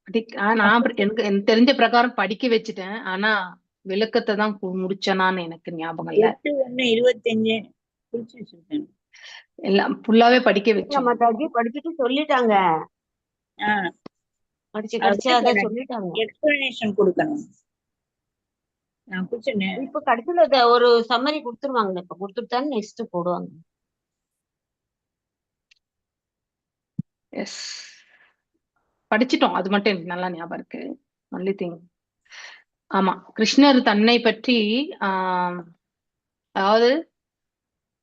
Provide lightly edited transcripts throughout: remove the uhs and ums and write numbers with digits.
எனக்கு தெரிஞ்ச பிரகாரம் படிக்க வச்சுட்டேன். ஆனா விளக்கத்தை தான் முடிச்சனான்னு எனக்கு ஞாபகம் இல்ல. 8/1/25 குறிச்சு வச்சிருக்கேன். எல்லாம் ஃபுல்லாவே படிக்க வச்சோம். படிச்சுட்டு சொல்லிட்டாங்க. படிச்சு கடைசியா அதான் சொல்லிட்டாங்க. எக்ஸ்பிளனேஷன் கொடுக்கணும். நான் குறிச்சிட்டேன். இப்ப கடைசியில ஒரு சம்மரி கொடுத்துருவாங்க. இப்ப கொடுத்துட்டான்னு நெக்ஸ்ட் போடுவாங்க. எஸ், படிச்சிட்டோம். அது மட்டும் எனக்கு நல்லா ஞாபகம் இருக்கு. Only thing. ஆமா, கிருஷ்ணர் தன்னை பற்றி அதாவது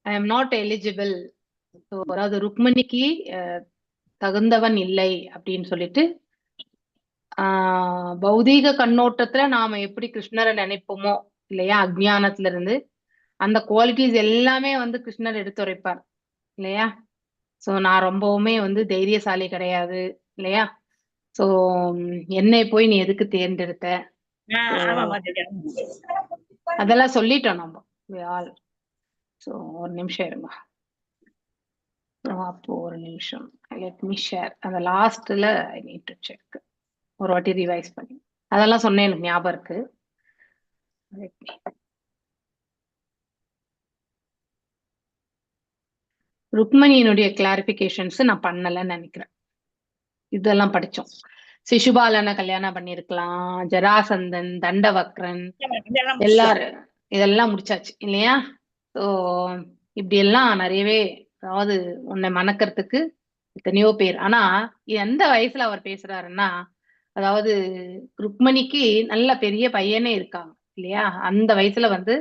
ஐ எம் நாட் எலிஜிபிள், அதாவது ருக்மணிக்கு தகுந்தவன் இல்லை அப்படின்னு சொல்லிட்டு பௌதீக கண்ணோட்டத்துல நாம எப்படி கிருஷ்ணரை நினைப்போமோ இல்லையா, அஜ்ஞானத்துல இருந்து அந்த குவாலிட்டிஸ் எல்லாமே வந்து கிருஷ்ணர் எடுத்துரைப்பார் இல்லையா. சோ நான் ரொம்பவுமே வந்து தைரியசாலி கிடையாது இல்லையா. சோ என்னை போய் நீ எதுக்கு தேர்ந்தெடுத்த, அதெல்லாம் சொல்லிட்டோம் நம்ம. சோ ஒரு நிமிஷம் இருங்க. அப்போ ஒரு நிமிஷம், லெட் மீ ஷேர். அந்த லாஸ்ட்ல ஐ நீட் டு செக், ஒரு வாட்டி ரிவைஸ் பண்ணி அதெல்லாம் சொன்னேன், எனக்கு ஞாபகம் இருக்கு. ருக்மணியினுடைய கிளாரிபிகேஷன்ஸ் நான் பண்ணலன்னு நினைக்கிறேன். இதெல்லாம் படிச்சோம். சிசுபாலனை கல்யாணம் பண்ணிருக்கலாம், ஜராசந்தன், தண்டவக்ரன், எல்லாரும் இதெல்லாம் முடிச்சாச்சு இல்லையா. ஸோ இப்படி எல்லாம் நிறையவே, அதாவது உன்னை மணக்கிறதுக்கு எத்தனையோ பேர். ஆனா எந்த வயசுல அவர் பேசுறாருன்னா, அதாவது ருக்மணிக்கு நல்ல பெரிய பையனே இருக்காங்க இல்லையா. அந்த வயசுல வந்து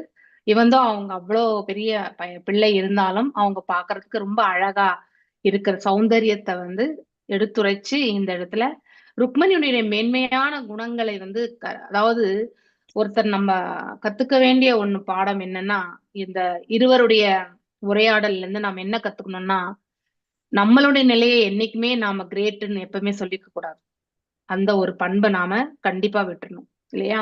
இவன்தான் அவங்க அவ்வளோ பெரிய பிள்ளை இருந்தாலும் அவங்க பாக்குறதுக்கு ரொம்ப அழகா இருக்கிற சௌந்தரியத்தை வந்து எடுத்துரைச்சு இந்த இடத்துல ருக்மணியுடைய மேன்மையான குணங்களை வந்து அதாவது ஒருத்தர் நம்ம கத்துக்க வேண்டிய ஒண்ணு பாடம் என்னன்னா, இந்த இருவருடைய உரையாடல்ல இருந்து நாம என்ன கத்துக்கணும்னா, நம்மளுடைய நிலையை என்னைக்குமே நாம கிரேட்னு எப்பவுமே சொல்லிக்க கூடாது. அந்த ஒரு பண்பை நாம கண்டிப்பா விட்டுறணும் இல்லையா.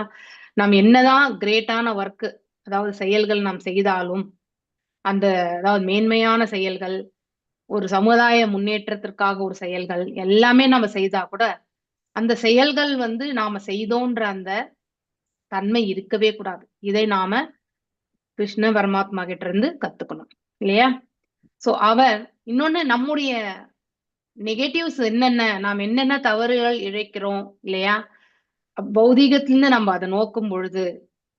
நாம் என்னதான் கிரேட்டான ஒர்க், அதாவது செயல்கள் நாம் செய்தாலும், அந்த அதாவது மேன்மையான செயல்கள், ஒரு சமுதாய முன்னேற்றத்திற்காக ஒரு செயல்கள் எல்லாமே நம்ம செய்தா கூட அந்த செயல்கள் வந்து நாம செய்தோன்ற அந்த தன்மை இருக்கவே கூடாது. இதை நாம கிருஷ்ண பரமாத்மா கிட்ட இருந்து கத்துக்கணும் இல்லையா. சோ அவர் இன்னொன்னு, நம்முடைய நெகட்டிவ்ஸ் என்னென்ன, நாம் என்னென்ன தவறுகள் இழைக்கிறோம் இல்லையா, பௌதீகத்திலிருந்து நம்ம அதை நோக்கும் பொழுது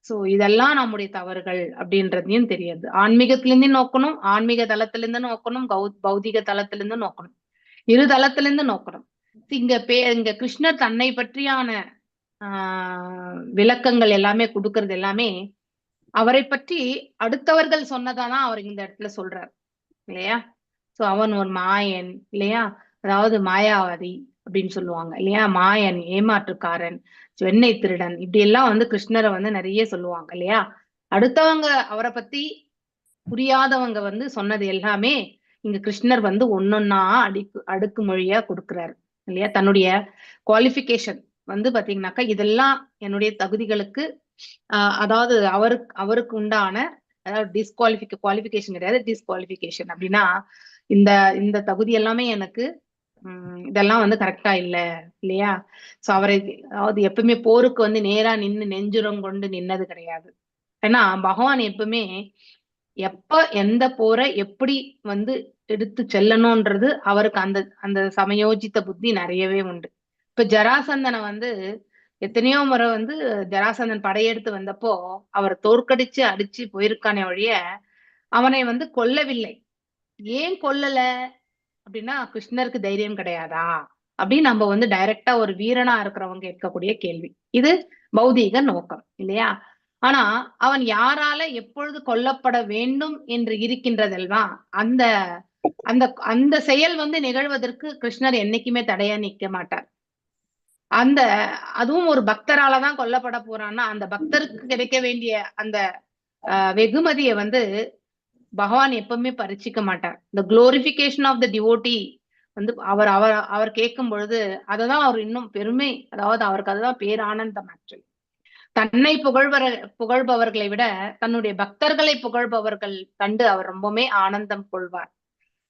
சோ இதெல்லாம் நம்முடைய தவறுகள் அப்படின்றதையும் தெரியாது. ஆன்மீகத்திலிருந்து நோக்கணும், ஆன்மீக தளத்திலிருந்து நோக்கணும், பௌதீக தளத்திலிருந்து நோக்கணும், இரு தளத்திலிருந்து நோக்கணும். இங்க கிருஷ்ணர் தன்னை பற்றியான விளக்கங்கள் எல்லாமே கொடுக்கறது எல்லாமே அவரை பற்றி அடுத்தவர்கள் சொன்னதாதான் அவர் இந்த இடத்துல சொல்றார் இல்லையா. சோ அவன் ஒரு மாயன் இல்லையா, அதாவது மாயாவாதி அப்படின்னு சொல்லுவாங்க இல்லையா, மாயன், ஏமாற்றுக்காரன், வெண்ணெய் திருடன், இப்படி எல்லாம் வந்து கிருஷ்ணரை வந்து நிறைய சொல்லுவாங்க இல்லையா. அடுத்தவங்க அவரை பத்தி புரியாதவங்க வந்து சொன்னது எல்லாமே இங்க கிருஷ்ணர் வந்து ஒன்னொன்னா அடுக்கு மொழியா கொடுக்குறாரு இல்லையா. தன்னுடைய குவாலிஃபிகேஷன் வந்து பாத்தீங்கன்னாக்கா இதெல்லாம் என்னுடைய தகுதிகளுக்கு அதாவது அவருக்கு உண்டான, அதாவது குவாலிஃபிகேஷன் கிடையாது, டிஸ்குவாலிஃபிகேஷன் அப்படின்னா இந்த இந்த தகுதி எல்லாமே எனக்கு இதெல்லாம் வந்து கரெக்டா இல்ல இல்லையா. சோ அவரை அதாவது எப்பவுமே போருக்கு வந்து நேரா நின்று நெஞ்சுரம் கொண்டு நின்னது கிடையாது. ஏன்னா பகவான் எப்பவுமே எப்ப எந்த போரை எப்படி வந்து எடுத்து செல்லணும்ன்றது அவருக்கு அந்த அந்த சமயோஜித்த புத்தி நிறையவே உண்டு. இப்ப ஜராசந்தனை வந்து எத்தனையோ முறை வந்து ஜராசந்தன் படையெடுத்து வந்தப்போ அவர் தோற்கடிச்சு அடிச்சு போயிருக்கானே ஒழிய அவனை வந்து கொல்லவில்லை. ஏன் கொல்லல அப்படின்னா கிருஷ்ணருக்கு தைரியம் கிடையாதா அப்படின்னு நம்ம வந்து டைரக்டா ஒரு வீரனா இருக்கிறவங்க கேட்கக்கூடிய கேள்வி. இது பௌதீக நோக்கம் இல்லையா. ஆனா அவன் யாரால எப்பொழுது கொல்லப்பட வேண்டும் என்று இருக்கின்றதல்வா, அந்த அந்த அந்த செயல் வந்து நிகழ்வதற்கு கிருஷ்ணர் என்னைக்குமே தடையா நிக்க மாட்டார். அந்த அதுவும் ஒரு பக்தராலதான் கொல்லப்பட போறான்னா அந்த பக்தருக்கு கிடைக்க வேண்டிய அந்த வெகுமதியை வந்து பகவான் எப்பவுமே பறிச்சுக்க மாட்டார். இந்த குளோரிபிகேஷன் ஆஃப் த டிவோட்டி வந்து அவர் அவர் அவர் கேட்கும் பொழுது அததான் அவர் இன்னும் பெருமை, அதாவது அவருக்கு அதுதான் பேரானந்தம். ஆக்சுவலி தன்னை புகழ்பவர்களை விட தன்னுடைய பக்தர்களை புகழ்பவர்கள் கண்டு அவர் ரொம்பவுமே ஆனந்தம் கொள்வார்.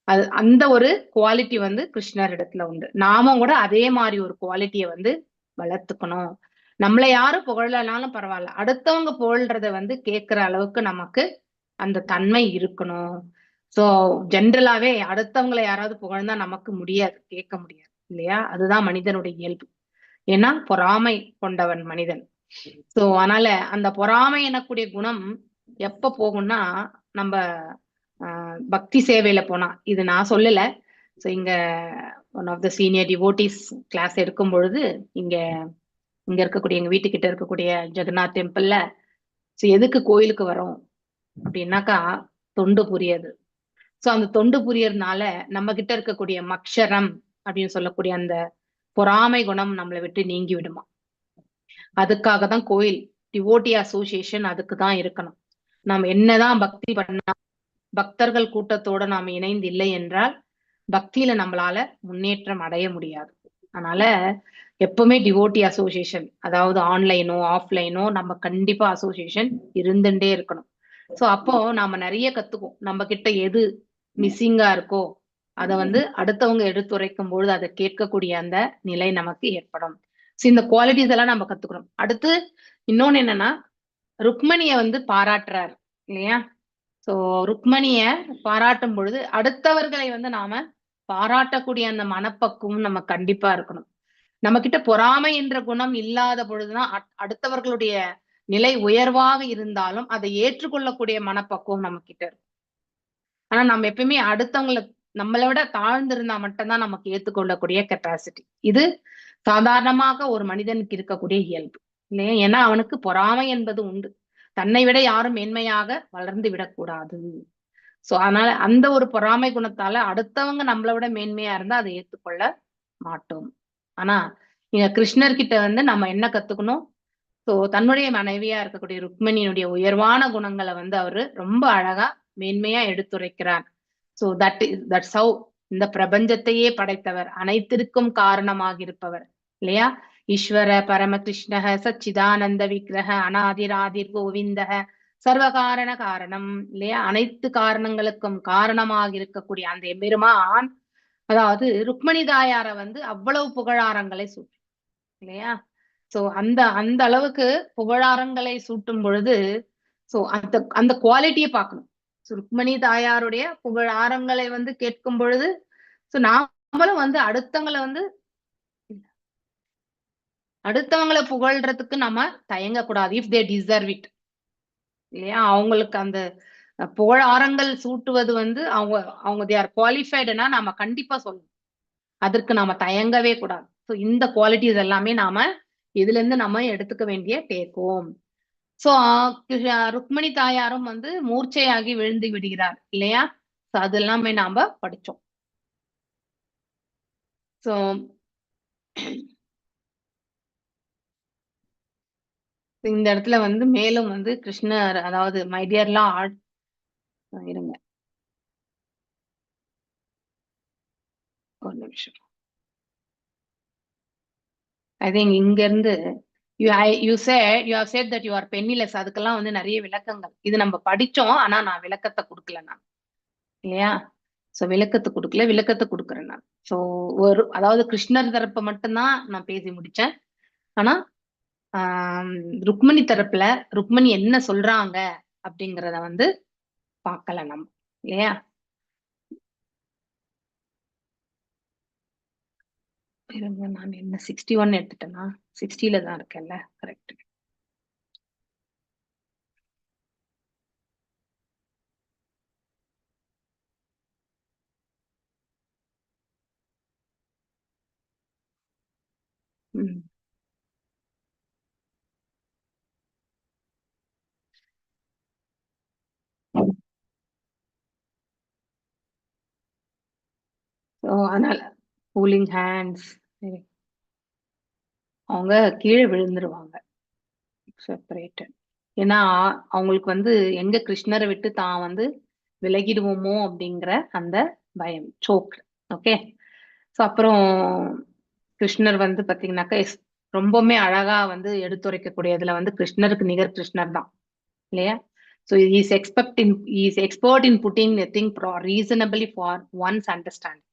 அது அந்த ஒரு குவாலிட்டி வந்து கிருஷ்ணர் இடத்துல உண்டு. நாமும் கூட அதே மாதிரி ஒரு குவாலிட்டியை வந்து வளர்த்துக்கணும். நம்மள யாரும் புகழலனாலும் பரவாயில்ல, அடுத்தவங்க புகழ்றத வந்து கேட்கிற அளவுக்கு நமக்கு அந்த தன்மை இருக்கணும். சோ ஜென்ரலாவே அடுத்தவங்களை யாராவது புகழ்ந்தா நமக்கு முடியாது, கேட்க முடியாது இல்லையா? அதுதான் மனிதனுடைய இயல்பு. ஏன்னா பொறாமை கொண்டவன் மனிதன். சோ அதனால அந்த பொறாமை எனக்கூடிய குணம் எப்ப போகும்னா, நம்ம பக்தி சேவையில போனா, இது நான் சொல்லல. சோ இங்க one of the senior devotees class எடுக்கும் பொழுது இங்க இங்க இருக்கக்கூடிய எங்க வீட்டுக்கிட்ட இருக்கக்கூடிய ஜெகநாத் டெம்பிள்ல எதுக்கு கோயிலுக்கு வரோம் அப்படின்னாக்கா தொண்டு புரியாது. சோ அந்த தொண்டு புரியறதுனால நம்ம கிட்ட இருக்கக்கூடிய மக்ஷரம் அப்படின்னு சொல்லக்கூடிய அந்த பொறாமை குணம் நம்மளை விட்டு நீங்கி விடுமா. அதுக்காக தான் கோயில், டிவோட்டி அசோசியேஷன் அதுக்கு தான் இருக்கணும். நாம் என்னதான் பக்தி பண்ணா, பக்தர்கள் கூட்டத்தோட நாம் இணைந்து இல்லை என்றால் பக்தியில நம்மளால முன்னேற்றம் அடைய முடியாது. அதனால எப்பவுமே டிவோட்டி அசோசியேஷன், அதாவது ஆன்லைனோ ஆஃப்லைனோ நம்ம கண்டிப்பா அசோசியேஷன் இருந்துட்டே இருக்கணும். சோ அப்போ நாம நிறைய கத்துக்குவோம். நம்ம கிட்ட எது மிஸ்ஸிங்கா இருக்கோ அதை வந்து அடுத்தவங்க எடுத்துரைக்கும் பொழுது அதை கேட்கக்கூடிய அந்த நிலை நமக்கு ஏற்படும். சோ இந்த குவாலிட்டிஸ் எல்லாம் நம்ம கத்துக்கணும். அடுத்து இன்னொன்னு என்னன்னா, ருக்மணிய வந்து பாராட்டுறாரு இல்லையா? சோ ருக்மணிய பாராட்டும் பொழுது அடுத்தவர்களை வந்து நாம பாராட்டக்கூடிய அந்த மனப்பக்குவம் நம்ம கண்டிப்பா இருக்கணும். நம்ம கிட்ட பொறாமை என்ற குணம் இல்லாத பொழுதுதான் அடுத்தவர்களுடைய நிலை உயர்வாக இருந்தாலும் அதை ஏற்றுக்கொள்ளக்கூடிய மனப்பக்குவம் நம்ம கிட்ட இருக்கும். ஆனா நம்ம எப்பயுமே அடுத்தவங்களை நம்மளை விட தாழ்ந்திருந்தா மட்டும்தான் நமக்கு ஏற்றுக்கொள்ளக்கூடிய கெப்பாசிட்டி. இது சாதாரணமாக ஒரு மனிதனுக்கு இருக்கக்கூடிய இயல்பு இல்லையா? ஏன்னா அவனுக்கு பொறாமை என்பது உண்டு. தன்னை விட யாரும் மேன்மையாக வளர்ந்து விடக்கூடாது. சோ அதனால அந்த ஒரு பொறாமை குணத்தால அடுத்தவங்க நம்மளை விட மேன்மையா இருந்தா அதை ஏற்றுக்கொள்ள மாட்டோம். ஆனா இங்க கிருஷ்ணர் கிட்ட வந்து நம்ம என்ன கத்துக்கணும்? சோ தன்னுடைய மனைவியா இருக்கக்கூடிய ருக்மிணியினுடைய உயர்வான குணங்களை வந்து அவரு ரொம்ப அழகா மேன்மையா எடுத்துரைக்கிறார். சோ தட்ஸ் ஹவ் இந்த பிரபஞ்சத்தையே படைத்தவர், அனைத்திற்கும் காரணமாக இருப்பவர் இல்லையா? ஈஸ்வர பரமகிருஷ்ணக சச்சிதானந்த விக்கிரக அநாதிராதிர் கோவிந்தக சர்வகாரண காரணம் இல்லையா? அனைத்து காரணங்களுக்கும் காரணமாக இருக்கக்கூடிய அந்த எம்பெருமான், அதாவது ருக்மணி தாயார வந்து அவ்வளவு புகழாரங்களை சூட்டு இல்லையா? சோ அந்த அந்த அளவுக்கு புகழாரங்களை சூட்டும் பொழுது சோ அந்த அந்த குவாலிட்டியை பார்க்கணும். ருக்மணி தாயாருடைய புகழாரங்களை வந்து கேட்கும் பொழுது சோ நாமளும் வந்து அடுத்தவங்களை புகழ்றதுக்கு நம்ம தயங்க கூடாது. இஃப் தே டிசர்வ் இட் இல்லையா? அவங்களுக்கு அந்த புகழாரங்கள் சூட்டுவது வந்து அவங்க அவங்க தே ஆர் குவாலிஃபைடுனா நாம கண்டிப்பா சொல்லணும். அதற்கு நாம தயங்கவே கூடாது. சோ இந்த குவாலிட்டிஸ் எல்லாமே நாம இதுல இருந்து நம்ம எடுத்துக்க வேண்டிய டேக் ஹோம். சோ ருக்மணி தாயாரும் வந்து மூர்ச்சையாகி விழுந்து விடுகிறார் இல்லையா? சோ அது எல்லாமே நாம படிச்சோம். சோ இந்த இடத்துல வந்து மேலும் வந்து கிருஷ்ணர், அதாவது மை டியர் லார்ட், இருங்க ஒரு நிமிஷம். ஐ திங்க் இங்க இருந்து you have said that you are penniless. அதுக்கெல்லாம் வந்து நிறைய விளக்கங்கள் இது நம்ம படிச்சோம். ஆனா நான் விளக்கத்தை கொடுக்கல நான் இல்லையா? சோ விளக்கத்தை கொடுக்குறேன் நான். சோ அதாவது கிருஷ்ணர் தரப்பை மட்டும்தான் நான் பேசி முடிச்சேன். ஆனா ருக்மணி தரப்புல ருக்மணி என்ன சொல்றாங்க அப்படிங்கிறத வந்து பார்க்கல நம்ம இல்லையா? நான் என்ன 61 எடுத்துட்டேன்னா 60ல தான் இருக்கேன்ல. கரெக்ட். அதனால கூலிங் ஹேண்ட்ஸ் அவங்க கீழே விழுந்துருவாங்க செப்பரேட்டட். ஏன்னா அவங்களுக்கு வந்து எங்க கிருஷ்ணரை விட்டு தான் வந்து விலகிடுவோமோ அப்படிங்கிற அந்த பயம், சோக். ஓகே. ஸோ அப்புறம் கிருஷ்ணர் வந்து பாத்தீங்கன்னாக்கா ரொம்பவுமே அழகா வந்து எடுத்துரைக்கக்கூடியதுல வந்து கிருஷ்ணருக்கு நிகர் கிருஷ்ணர் தான் இல்லையா? So he is expert in putting a thing reasonably for one's understanding.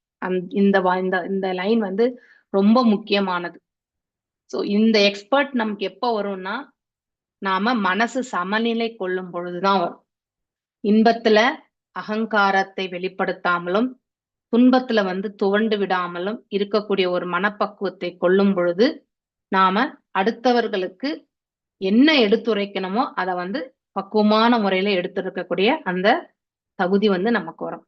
இந்த லைன் வந்து ரொம்ப முக்கியமானது. ஸோ இந்த எக்ஸ்பர்ட் நமக்கு எப்போ வரும்னா நாம மனசு சமநிலை கொள்ளும் பொழுதுதான் வரும். இன்பத்துல அகங்காரத்தை வெளிப்படுத்தாமலும் துன்பத்துல துவண்டு விடாமலும் இருக்கக்கூடிய ஒரு மனப்பக்குவத்தை கொள்ளும் பொழுது நாம அடுத்தவர்களுக்கு என்ன எடுத்துரைக்கணுமோ அதை பக்குவமான முறையில எடுத்துரைக்கக்கூடிய அந்த தகுதி நமக்கு வரும்.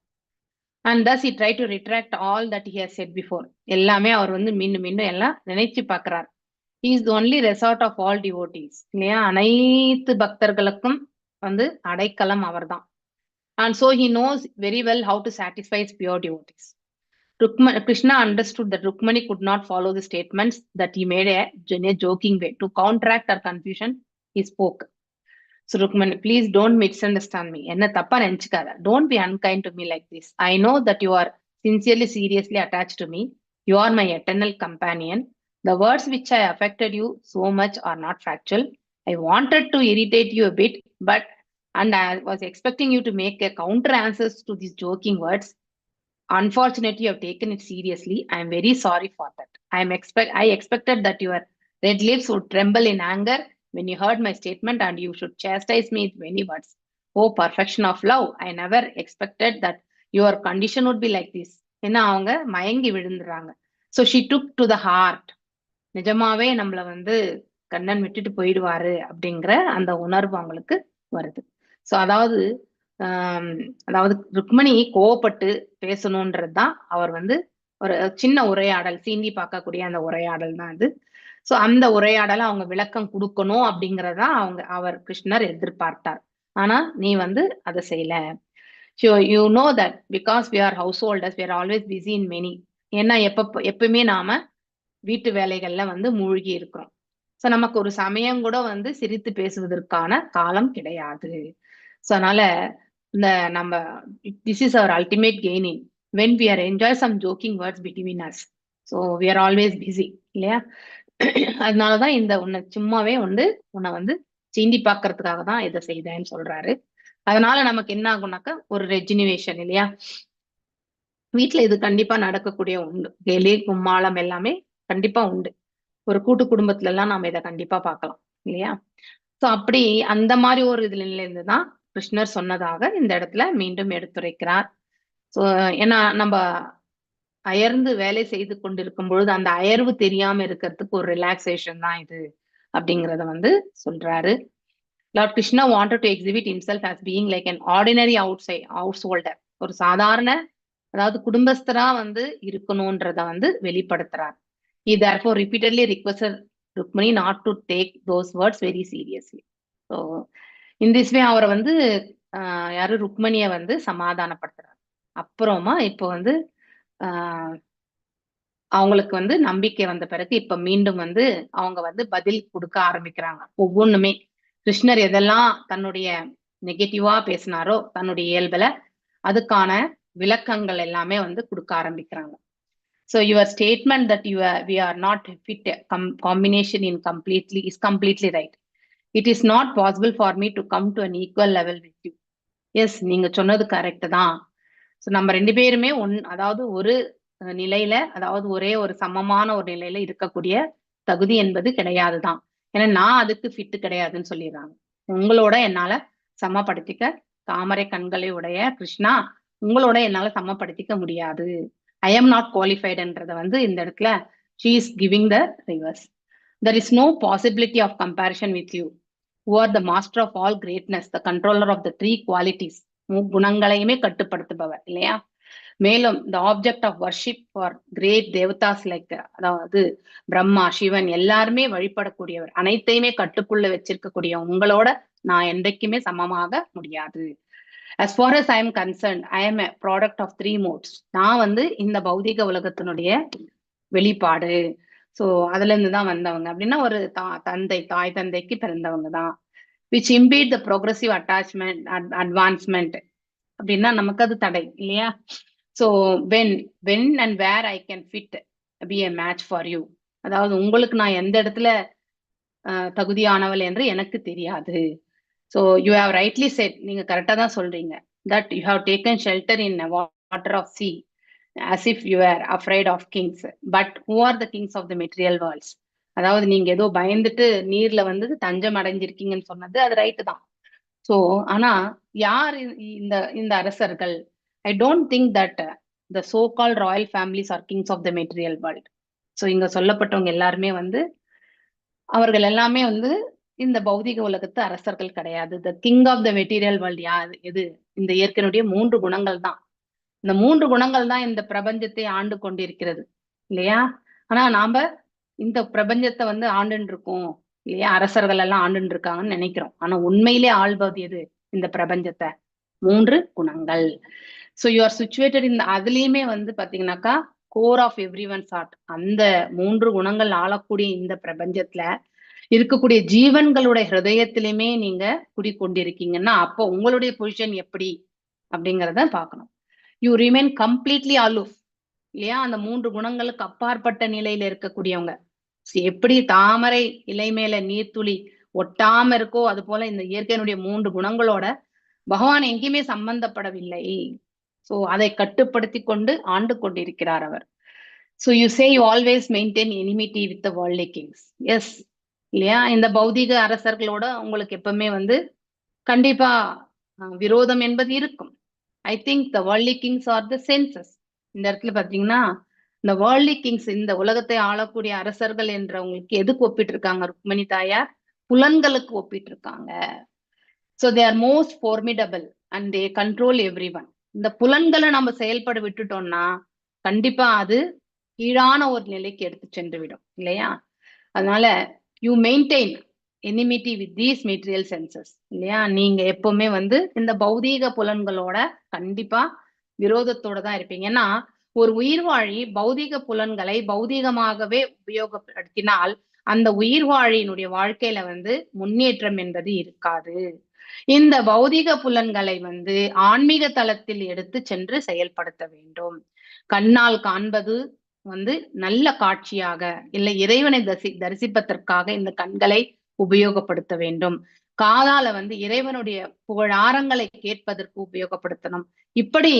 And thus he tried to retract all that he has said before. எல்லாமே அவர் மீண்டும் மீண்டும் எல்லாம் நினைச்சு பார்க்கிறார். He is the only resort of all devotees. இல்லையா, அனைத்து பக்தர்களுக்கும் அடைக்கலம் அவர்தான். And so he knows very well how to satisfy his pure devotees. Krishna understood that Rukmani could not follow the statements that he made in a joking way. To counteract her confusion, he spoke. So Rukmani, please don't misunderstand me. Enna thappa nenichikada. Don't be unkind to me like this. I know that you are sincerely, seriously attached to me. You are my eternal companion. The words which I affected you so much are not factual. I wanted to irritate you a bit, and I was expecting you to make a counter answers to these joking words. Unfortunately, you have taken it seriously. I am very sorry for that. I expected that your red lips would tremble in anger when you heard my statement, and you should chastise me with many words. Oh, perfection of love. I never expected that your condition would be like this. ஏன்னா அவங்க மயங்கி விழுந்துறாங்க. So she took to the heart. நிஜமாவே நம்மள கண்ணன் விட்டுட்டு போயிடுவாரு அப்படிங்கிற அந்த உணர்வு அவங்களுக்கு வருது. ஸோ அதாவது ருக்மணி கோவப்பட்டு பேசணும்ன்றதுதான் அவர் ஒரு சின்ன உரையாடல், சீண்டி பார்க்கக்கூடிய அந்த உரையாடல் தான் அது. சோ அந்த உரையாடலை அவங்க விளக்கம் கொடுக்கணும் அப்படிங்கறதா அவர் கிருஷ்ணர் எதிர்பார்த்தார். ஆனா நீ அதை செய்யல. You know that because we are householders, we are always busy in many. ஏன்னா எப்பவுமே நாம வீட்டு வேலைகள்ல மூழ்கி இருக்கிறோம். சோ நமக்கு ஒரு சமயம் கூட சிரித்து பேசுவதற்கான காலம் கிடையாது. சோ அதனால இந்த நம்ம this is our ultimate gaining when we are enjoy some joking words between us. So we are always busy, இல்லையா? அதனாலதான் உன்னை சும்மாவே உன்னை சீண்டி பாக்குறதுக்காக தான் இதை செய்தேன்னு சொல்றாரு. அதனால நமக்கு என்ன ஆகும்னாக்கா ஒரு ரெஜினிவேஷன், இல்லையா? வீட்டுல இது கண்டிப்பா நடக்கக்கூடிய உண்டு. கேலி கும்மாளம் எல்லாமே கண்டிப்பா உண்டு. ஒரு கூட்டு குடும்பத்துல எல்லாம் நாம இதை கண்டிப்பா பார்க்கலாம், இல்லையா? சோ அப்படி அந்த மாதிரி ஒரு இதுல இருந்துதான் கிருஷ்ணர் சொன்னதாக இந்த இடத்துல மீண்டும் எடுத்துரைக்கிறார். சோ ஏன்னா நம்ம அயர்ந்து வேலை செய்து கொண்டிருக்கும் பொழுது அந்த அயர்வு தெரியாம இருக்கிறதுக்கு ஒரு ரிலாக்ஸேஷன் தான் இது அப்படிங்கறத சொல்றாரு. Lord Krishna wanted to exhibit himself as being like an ordinary householder. ஒரு சாதாரண, அதாவது குடும்பஸ்தரா இருக்கணும்ன்றத வெளிப்படுத்துறார். He therefore repeatedly requested Rukmani not to take those words very seriously. So in this way அவரை யாரு ருக்மணிய சமாதானப்படுத்துறார். அப்புறமா இப்போ அவங்களுக்கு நம்பிக்கை வந்த பிறகு இப்ப மீண்டும் அவங்க பதில் கொடுக்க ஆரம்பிக்கிறாங்க. ஒவ்வொன்றுமே கிருஷ்ணர் எதெல்லாம் தன்னுடைய நெகட்டிவா பேசினாரோ தன்னுடைய இயல்புல அதுக்கான விளக்கங்கள் எல்லாமே கொடுக்க ஆரம்பிக்கிறாங்க. So your statement that we are not fit combination is completely right. It is not possible for me to come to an equal level with you. Yes, நீங்க சொன்னது கரெக்ட் தான். ஸோ நம்ம ரெண்டு பேருமே அதாவது ஒரு நிலையில, அதாவது ஒரே ஒரு சமமான ஒரு நிலையில இருக்கக்கூடிய தகுதி என்பது கிடையாதுதான். ஏன்னா நான் அதுக்கு ஃபிட்டு கிடையாதுன்னு சொல்லிடுறாங்க. உங்களோட என்னால சமப்படுத்திக்க, தாமரை கண்களை உடைய கிருஷ்ணா உங்களோட என்னால சமப்படுத்திக்க முடியாது. I am not qualifiedன்றத இந்த இடத்துல she is giving the reverse. There is no possibility of comparison with you, who are the master of all greatness, the controller of the three qualities. குணங்களையுமே கட்டுப்படுத்துபவர், இல்லையா? மேலும் the object of worship for great devatas like, அதாவது பிரம்மா, சிவன் எல்லாருமே வழிபடக்கூடியவர், அனைத்தையுமே கட்டுக்குள்ள வச்சிருக்கக்கூடிய உங்களோட நான் என்றைக்குமே சமமாக முடியாது. As far as I am concerned, I am a product of three modes. நான் இந்த பௌதிக உலகத்தினுடைய வெளிப்பாடு. சோ அதுல இருந்துதான் வந்தவங்க அப்படின்னா ஒரு தாய் தந்தைக்கு பிறந்தவங்க தான். which impede the progressive attachment advancement அப்படின்னா நமக்கு அது தடை, இல்லையா? So when and where I can fit be a match for you. அதாவது உங்களுக்கு நான் எந்த இடத்துல தகுதியானவள் என்று எனக்கு தெரியாது. So you have rightly said, நீங்க கரெக்டா தான் சொல்றீங்க, that you have taken shelter in a water of sea as if you were afraid of kings. But who are the kings of the material worlds? அதாவது நீங்க ஏதோ பயந்துட்டு நீர்ல வந்து தஞ்சம் அடைஞ்சிருக்கீங்கன்னு சொன்னது அது ரைட்டு தான். சோ ஆனா யார் இந்த இந்த அரசர்கள்? I don't think that the so called royal families are kings of the material world. So இங்க சொல்லப்பட்டவங்க எல்லாருமே வந்து அவர்கள் எல்லாமே வந்து இந்த பௌதிக உலகத்து அரசர்கள் கிடையாது. The king of the material world யார்? எது? இந்த இயற்கையினுடைய 3 குணங்கள் தான். இந்த 3 குணங்கள் தான் இந்த பிரபஞ்சத்தை ஆண்டு கொண்டிருக்கிறது இல்லையா? ஆனா நாம இந்த பிரபஞ்சத்தை வந்து ஆண்டுன்னு இருக்கோம் இல்லையா? அரசர்கள் எல்லாம் ஆண்டுன்னு இருக்காங்கன்னு நினைக்கிறோம். ஆனா உண்மையிலே ஆள்வது எது இந்த பிரபஞ்சத்தை? 3 குணங்கள். சோ யூ ஆர் சிச்சுவேட்டட் இந்த அதுலயுமே வந்து பாத்தீங்கன்னாக்கா core of everyone's heart. அந்த 3 குணங்கள் ஆளக்கூடிய இந்த பிரபஞ்சத்துல இருக்கக்கூடிய ஜீவன்களுடைய ஹிருதயத்திலுமே நீங்க குடிக்கொண்டிருக்கீங்கன்னா அப்போ உங்களுடைய பொசிஷன் எப்படி அப்படிங்கிறத பார்க்கணும். யூ ரிமைன் கம்ப்ளீட்லி அலூஃப் இல்லையா? அந்த 3 குணங்களுக்கு அப்பாற்பட்ட நிலையில இருக்கக்கூடியவங்க. எப்படி தாமரை இலை மேல நீர்த்துளி ஒட்டாம இருக்கோ அது போல இந்த இயற்கையினுடைய 3 குணங்களோட பகவான் எங்கேயுமே சம்பந்தப்படவில்லை. சோ அதை கட்டுப்படுத்தி கொண்டு ஆண்டு கொண்டிருக்கிறார் அவர். So you say you always maintain enmity with the worldly kings. Yes இல்லையா? இந்த பௌதிக அரசர்களோட உங்களுக்கு எப்பவுமே வந்து கண்டிப்பா விரோதம் என்பது இருக்கும். I think the worldly Kings R the census. இந்த இடத்துல பாத்தீங்கன்னா இந்த வேர்ல்ட்லி கிங்ஸ் இந்த உலகத்தை ஆளக்கூடிய அரசர்கள் என்றவங்களுக்கு எதுக்கு ஒப்பிட்டு இருக்காங்க ருக்மணி தாயார்? புலன்களுக்கு ஒப்பிட்டு இருக்காங்க. So they are most formidable and they control every one. இந்த புலன்களை நம்ம செயல்பட விட்டுட்டோம்னா கண்டிப்பா அது கீழான ஒரு நிலைக்கு எடுத்து சென்று விடும் இல்லையா? அதனால you maintain enmity with these material senses இல்லையா? நீங்க எப்பவுமே வந்து இந்த பௌதீக புலன்களோட கண்டிப்பா விரோதத்தோட தான் இருப்பீங்க. ஏன்னா ஒரு உயிர்வாழி பௌதீக புலன்களை பௌதீகமாகவே உபயோகப்படுத்தினால் அந்த உயிர்வாழியினுடைய வாழ்க்கையில வந்து முன்னேற்றம் என்பது இருக்காது. இந்த பௌதீக புலன்களை வந்து ஆன்மீக தளத்தில் எடுத்து சென்று செயல்படுத்த வேண்டும். கண்ணால் காண்பது வந்து நல்ல காட்சியாக இல்லை இறைவனை தரிசிப்பதற்காக இந்த கண்களை உபயோகப்படுத்த வேண்டும். காதால வந்து இறைவனுடைய புகழாரங்களை கேட்பதற்கு உபயோகப்படுத்தணும். இப்படி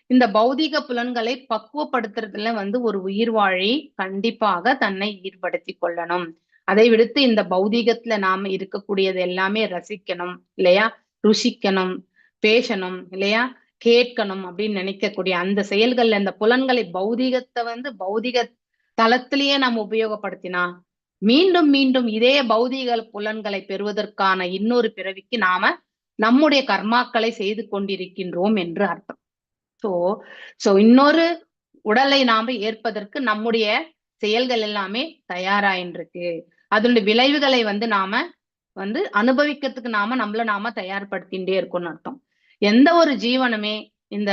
இந்த பௌதீக புலன்களை பக்குவப்படுத்துறதுல வந்து ஒரு உயிர்வாழி கண்டிப்பாக தன்னை ஈடுபடுத்தி கொள்ளணும். அதை விடுத்து இந்த பௌதீகத்துல நாம இருக்கக்கூடியது எல்லாமே ரசிக்கணும் இல்லையா? ருசிக்கணும், பேசணும் இல்லையா? கேட்கணும் அப்படின்னு நினைக்கக்கூடிய அந்த செயல்கள்ல இந்த புலன்களை பௌதீகத்தை வந்து பௌதீக தளத்திலேயே நாம் உபயோகப்படுத்தினா மீண்டும் மீண்டும் இதே பௌதீக புலன்களை பெறுவதற்கான இன்னொரு பிறவிக்கு நாம நம்முடைய கர்மாக்களை செய்து கொண்டிருக்கின்றோம் என்று அர்த்தம். சோ இன்னொரு உடலை நாம ஏற்பதற்கு நம்முடைய செயல்கள் எல்லாமே தயாராயின்றிருக்கு. அதனுடைய விளைவுகளை வந்து நாம வந்து அனுபவிக்கிறதுக்கு நம்மள நாம தயார்படுத்திகிட்டே இருக்கோம்னு அர்த்தம். எந்த ஒரு ஜீவனுமே இந்த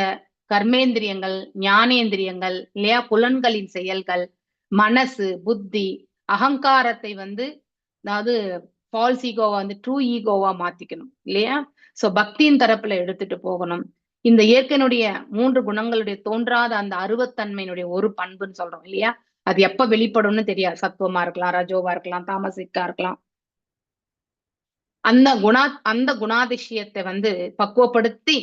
கர்மேந்திரியங்கள், ஞானேந்திரியங்கள் இல்லையா? புலன்களின் செயல்கள், மனசு, புத்தி, அகங்காரத்தை வந்து அதாவது ஃபால்ஸ் ஈகோவா வந்து ட்ரூ ஈகோவா மாத்திக்கணும் இல்லையா? சோ பக்தியின் தரப்புல எடுத்துட்டு போகணும். இந்த இயற்கையினுடைய 3 குணங்களுடைய தோன்றாத அந்த அருவத்தன்மையினுடைய ஒரு பண்புன்னு சொல்றோம் இல்லையா? அது எப்ப வெளிப்படும்னு தெரியாது. சத்துவமா இருக்கலாம், ரஜோவா இருக்கலாம், தாமசிக்கா இருக்கலாம். அந்த குணாதிசயத்தை வந்து பக்குவப்படுத்தி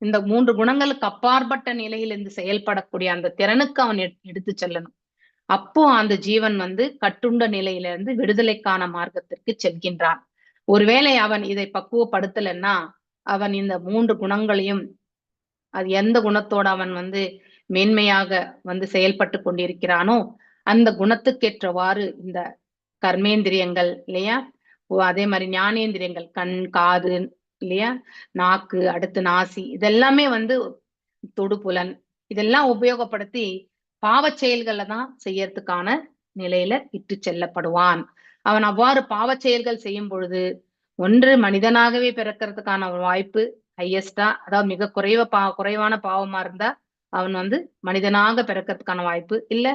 இந்த 3 குணங்களுக்கு அப்பாற்பட்ட நிலையிலிருந்து செயல்படக்கூடிய அந்த திறனுக்கு அவன் எடுத்து செல்லணும். அப்போ அந்த ஜீவன் வந்து கட்டுண்ட நிலையிலிருந்து விடுதலைக்கான மார்க்கத்திற்கு செல்கின்றான். ஒருவேளை அவன் இதை பக்குவப்படுத்தலைன்னா அவன் இந்த 3 குணங்களையும் அது எந்த குணத்தோட அவன் வந்து மேன்மையாக வந்து செயல்பட்டு கொண்டிருக்கிறானோ அந்த குணத்துக்கேற்றவாறு இந்த கர்மேந்திரியங்கள் இல்லையா? அதே மாதிரி ஞானேந்திரியங்கள் கண், காது இல்லையா? நாக்கு, அடுத்து நாசி, இதெல்லாமே வந்து தொடுபுலன் இதெல்லாம் உபயோகப்படுத்தி பாவச் செயல்களை தான் செய்யறதுக்கான நிலையில இட்டு செல்லப்படுவான். அவன் அவ்வாறு பாவச் செயல்கள் செய்யும் பொழுது ஒன்று மனிதனாகவே பிறக்கிறதுக்கான வாய்ப்பு ஹையஸ்டா, அதாவது மிக குறைவான பாவமா இருந்தா அவன் வந்து மனிதனாக பிறக்கிறதுக்கான வாய்ப்பு இல்ல.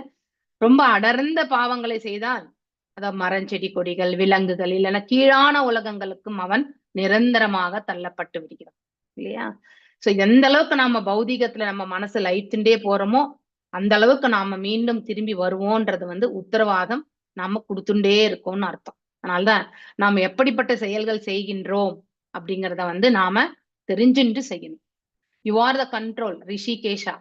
ரொம்ப அடர்ந்த பாவங்களை செய்தால் அதாவது மரம், செடி, கொடிகள், விலங்குகள் இல்லைன்னா கீழான உலகங்களுக்கும் அவன் நிரந்தரமாக தள்ளப்பட்டு விடுகிறான் இல்லையா? சோ எந்த அளவுக்கு நாம பௌதீகத்துல நம்ம மனசு லயிச்சுட்டே போறோமோ அந்த அளவுக்கு நாம மீண்டும் திரும்பி வருவோன்றது வந்து உத்தரவாதம் நாம கொடுத்துட்டே இருக்கோம்னு அர்த்தம். அதனால்தான் நாம எப்படிப்பட்ட செயல்கள் செய்கின்றோம் அப்படிங்கிறத வந்து நாம தெரிஞ்சுட்டு செய்யணும். You are the control Hrishikesha.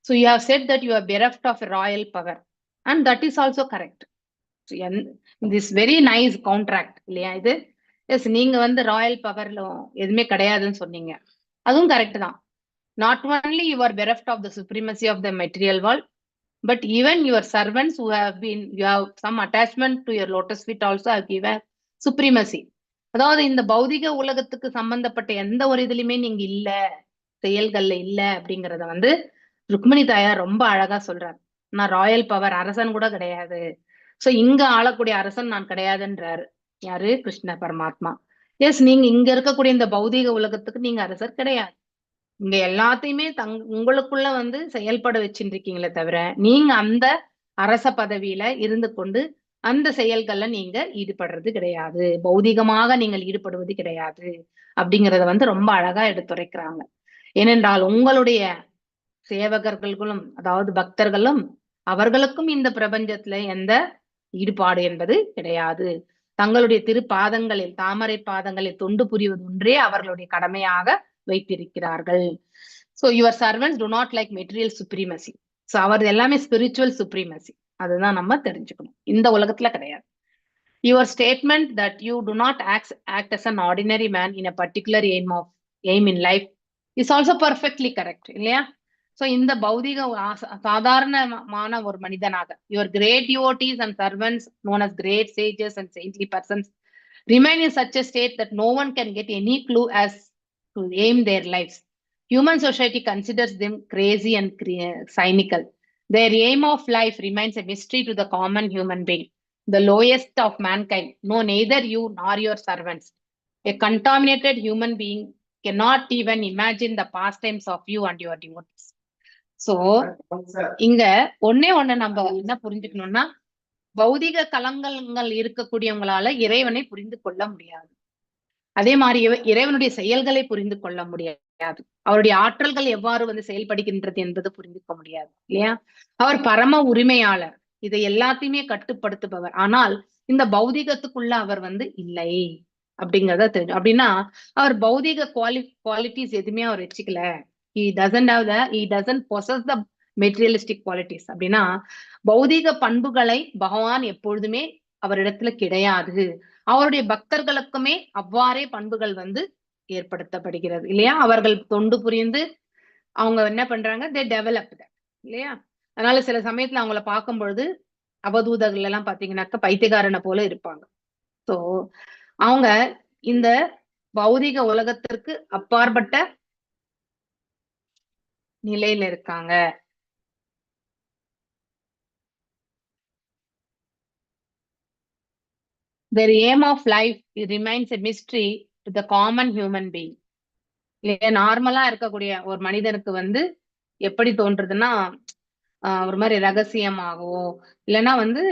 So you have said that you are bereft of royal power and that is also correct. This very nice contract இல்லையா இது. எஸ், நீங்க வந்து ராயல் பவர்ல எதுவுமே கிடையாதுன்னு சொன்னீங்க, அதுவும் கரெக்ட் தான். Not only you are bereft of the supremacy of the material world, but even your servants who have been, you have some attachment to your lotus feet also have given supremacy. அதாவது இந்த பௌதிக உலகத்துக்கு சம்பந்தப்பட்ட எந்த ஒரு இதுலயுமே நீங்க இல்ல, செயல்கள்ல இல்ல அப்படிங்கறத வந்து ருக்மிணி தாயார் ரொம்ப அழகா சொல்றாரு. நான் ராயல் பவர் அரசன் கூட கிடையாது, சோ இங்க ஆளக்கூடிய அரசன் நான் கிடையாதுன்றாரு. யாரு? கிருஷ்ண பரமாத்மா. எஸ், நீங்க இங்க இருக்கக்கூடிய இந்த பௌதிக உலகத்துக்கு நீங்க அரசர் கிடையாது. இங்க எல்லாத்தையுமே உங்களுக்குள்ள வந்து செயல்பட வச்சுருக்கீங்களே தவிர, நீங்க அந்த அரச பதவியில இருந்து கொண்டு அந்த செயல்கள்ல நீங்க ஈடுபடுறது கிடையாது, பௌதிகமாக நீங்கள் ஈடுபடுவது கிடையாது அப்படிங்கறத வந்து ரொம்ப அழகா எடுத்துரைக்கிறாங்க. ஏனென்றால் உங்களுடைய சேவகர்களும், அதாவது பக்தர்களும், அவர்களுக்கும் இந்த பிரபஞ்சத்துல எந்த ஈடுபாடு என்பது கிடையாது. தங்களுடைய திருப்பாதங்களில், தாமரை பாதங்களில் தொண்டு புரிவது ஒன்றே அவர்களுடைய கடமையாக வைத்திருக்கிறார்கள். So your servants do not like material supremacy. So அவர் எல்லாமே ஸ்பிரிச்சுவல் சுப்ரீமசி, அதுதான் நம்ம தெரிஞ்சுக்கணும். இந்த உலகத்துல கிடையாது. Your statement that you do not act as an ordinary man in a particular aim in life is also perfectly correct இல்லையா? So இந்த பௌதிக சாதாரணமான ஒரு மனிதனாக, your great devotees and servants known as great sages and saintly persons remain in such a state that no one can get any clue as to aim their lives. Human society considers them crazy and cynical. Their aim of life remains a mystery to the common human being. The lowest of mankind know neither you nor your servants. A contaminated human being cannot even imagine the pastimes of you and your devotees. So இங்க ஒண்ணே நம்ம என்ன புரிஞ்சுக்கணும்னா, பௌதிக கலங்கங்கள் இருக்கக்கூடியவங்களால இறைவனை புரிந்து கொள்ள முடியாது. அதே மாதிரி இறைவனுடைய செயல்களை புரிந்து கொள்ள முடியாது. அவருடைய ஆற்றல்கள் எவ்வாறு வந்து செயல்படுகின்றது என்பது புரிந்து கொள்ள முடியாது இல்லையா? அவர் பரம உரிமையாளர், இதை எல்லாத்தையுமே கட்டுப்படுத்துபவர். ஆனால் இந்த பௌதிகத்துக்குள்ள அவர் வந்து இல்லை அப்படிங்கறத தெரியும். அப்படின்னா அவர் பௌதிக குவாலிட்டிஸ் எதுவுமே அவர் வச்சுக்கல. he doesn't possess the materialistic qualities. அப்படின்னா பௌதிக பண்புகளை பகவான் எப்பொழுதுமே அவரிடத்துல கிடையாது. அவருடைய பக்தர்களுக்குமே அவ்வாறே பண்புகள் வந்து ஏற்படுத்தப்படுகிறது இல்லையா? அவர்கள் தொண்டு புரிந்து அவங்க என்ன பண்றாங்க, they develop that இல்லையா? அதனால சில சமயத்துல அவங்கள பார்க்கும் பொழுது அவதூதர்கள் எல்லாம் பாத்தீங்கன்னாக்க பைத்தியக்காரனை போல இருப்பாங்க. சோ அவங்க இந்த பௌதிக உலகத்திற்கு அப்பாற்பட்ட நிலையில இருக்காங்க. Their aim of life remains a mystery to the common human being. இல்லையா? நார்மலா இருக்கக்கூடிய ஒரு மனிதனுக்கு வந்து எப்படி தோன்றதுன்னா, ஒரு மாதிரி ரகசியமாகவோ இல்லைன்னா வந்து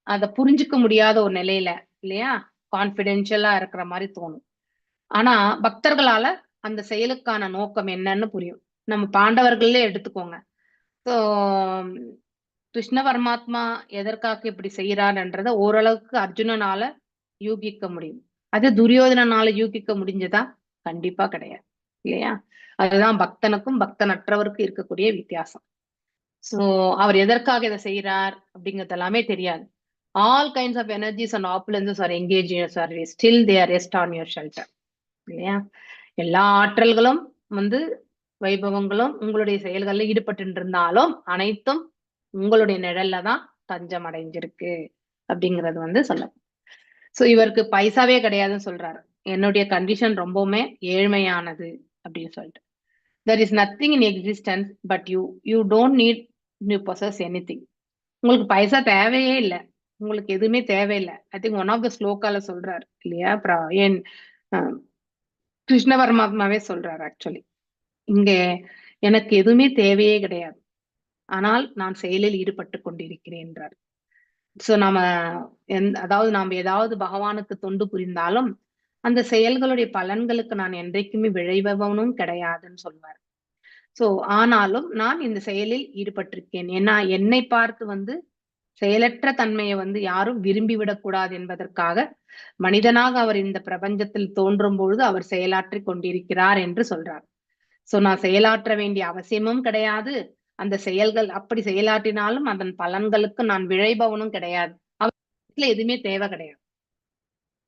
அதை புரிஞ்சுக்க முடியாத ஒரு நிலையில இல்லையா, கான்பிடென்ஷியலா இருக்கிற மாதிரி தோணும். ஆனா பக்தர்களால அந்த செயலுக்கான நோக்கம் என்னன்னு புரியும். நம்ம பாண்டவர்களே எடுத்துக்கோங்க. சோ கிருஷ்ண பரமாத்மா எதற்காக இப்படி செய்யறாருன்றத ஓரளவுக்கு அர்ஜுனனால யூகிக்க முடியும். அது துரியோதனால யூகிக்க முடிஞ்சதா? கண்டிப்பா கிடையாது இல்லையா? அதுதான் பக்தனுக்கும் பக்தனற்றவருக்கும் இருக்கக்கூடிய வித்தியாசம். சோ அவர் எதற்காக இதை செய்யறார் அப்படிங்கிறது எல்லாமே தெரியாது. All kinds of energies and opulences are engage in service still they are rest on your shelter இல்லையா? எல்லா ஆற்றல்களும் வந்து வைபவங்களும் உங்களுடைய செயல்களில் ஈடுபட்டு இருந்தாலும் அனைத்தும் உங்களுடைய நிழல்ல தான் தஞ்சம் அடைஞ்சிருக்கு அப்படிங்கிறது வந்து சொல்ல. சோ இவருக்கு பைசாவே கிடையாதுன்னு சொல்றாரு. என்னுடைய கண்டிஷன் ரொம்பவுமே ஏழ்மையானது அப்படின்னு சொல்லிட்டு. there is nothing in existence but you don't need to possess anything. உங்களுக்கு பைசா தேவையே இல்லை, உங்களுக்கு எதுவுமே தேவையில்லை. I think one of the ஸ்லோகால சொல்றாரு இல்லையா? ஏன் கிருஷ்ண பரமாத்மாவே சொல்றாரு ஆக்சுவலி, இங்க எனக்கு எதுவுமே தேவையே கிடையாது, ஆனால் நான் செயலில் ஈடுபட்டு கொண்டிருக்கிறேன்றார். சோ அதாவது நாம ஏதாவது பகவானுக்கு தொண்டு புரிந்தாலும் அந்த செயல்களுடைய பலன்களுக்கு நான் என்றைக்குமே விளைபவனும் கிடையாதுன்னு சொல்வார். சோ ஆனாலும் நான் இந்த செயலில் ஈடுபட்டிருக்கேன். ஏன்னா என்னை பார்த்து வந்து செயலற்ற தன்மையை வந்து யாரும் விரும்பி விடக்கூடாது என்பதற்காக மனிதனாக அவர் இந்த பிரபஞ்சத்தில் தோன்றும் பொழுது அவர் செயலாற்றி கொண்டிருக்கிறார் என்று சொல்றார். சோ நான் செயலாற்ற வேண்டிய அவசியமும் கிடையாது. அந்த செயல்கள் அப்படி செயலாற்றினாலும் அதன் பலன்களுக்கு நான் விளைபவனும் கிடையாது. இடத்துல எதுவுமே தேவை கிடையாது.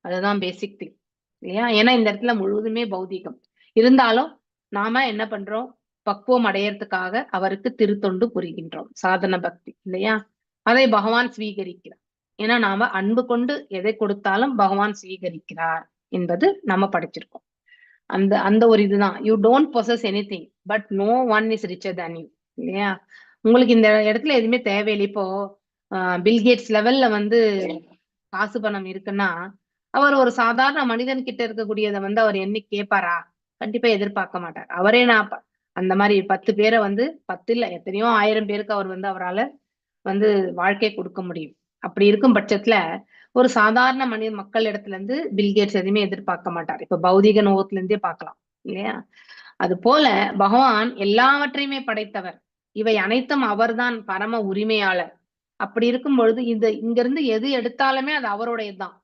அதுதான் பேசிக் திங் இல்லையா? ஏன்னா இந்த இடத்துல முழுவதுமே பௌதீகம். இருந்தாலும் நாம என்ன பண்றோம்? பக்குவம் அடையறதுக்காக அவருக்கு திருத்தொண்டு புரிகின்றோம். சாதன பக்தி இல்லையா? அதை பகவான் ஸ்வீகரிக்கிறார். ஏன்னா நாம அன்பு கொண்டு எதை கொடுத்தாலும் பகவான் ஸ்வீகரிக்கிறார் என்பது நம்ம படிச்சிருக்கோம். அந்த அந்த ஒரு இதுதான். You don't possess anything but no one is richer than you இல்லையா? உங்களுக்கு இந்த இடத்துல எதுவுமே தேவையில்லை. இப்போ பில்கேட்ஸ் லெவல்ல வந்து காசு பணம் இருக்குன்னா அவர் ஒரு சாதாரண மனிதன் கிட்ட இருக்கக்கூடியதை வந்து அவர் என்னைக்கு கேட்பாரா? கண்டிப்பா எதிர்பார்க்க மாட்டார். அவரே அந்த மாதிரி 10 பேரை வந்து 10 இல்ல எத்தனையோ 1000 பேருக்கு அவர் வந்து அவரால் வந்து வாழ்க்கை கொடுக்க முடியும். அப்படி இருக்கும் பட்சத்துல ஒரு சாதாரண மனித மக்கள் இடத்துல இருந்து பில்கேட்ஸ் எதுவுமே எதிர்பார்க்க மாட்டார். இப்ப பௌதிக நோகத்துல இருந்தே பார்க்கலாம் இல்லையா? அது போல பகவான் எல்லாவற்றையுமே படைத்தவர். இவை அனைத்தும் அவர்தான் பரம உரிமையாளர். அப்படி இருக்கும் பொழுது இங்க இருந்து எது எடுத்தாலுமே அது அவருடையதுதான்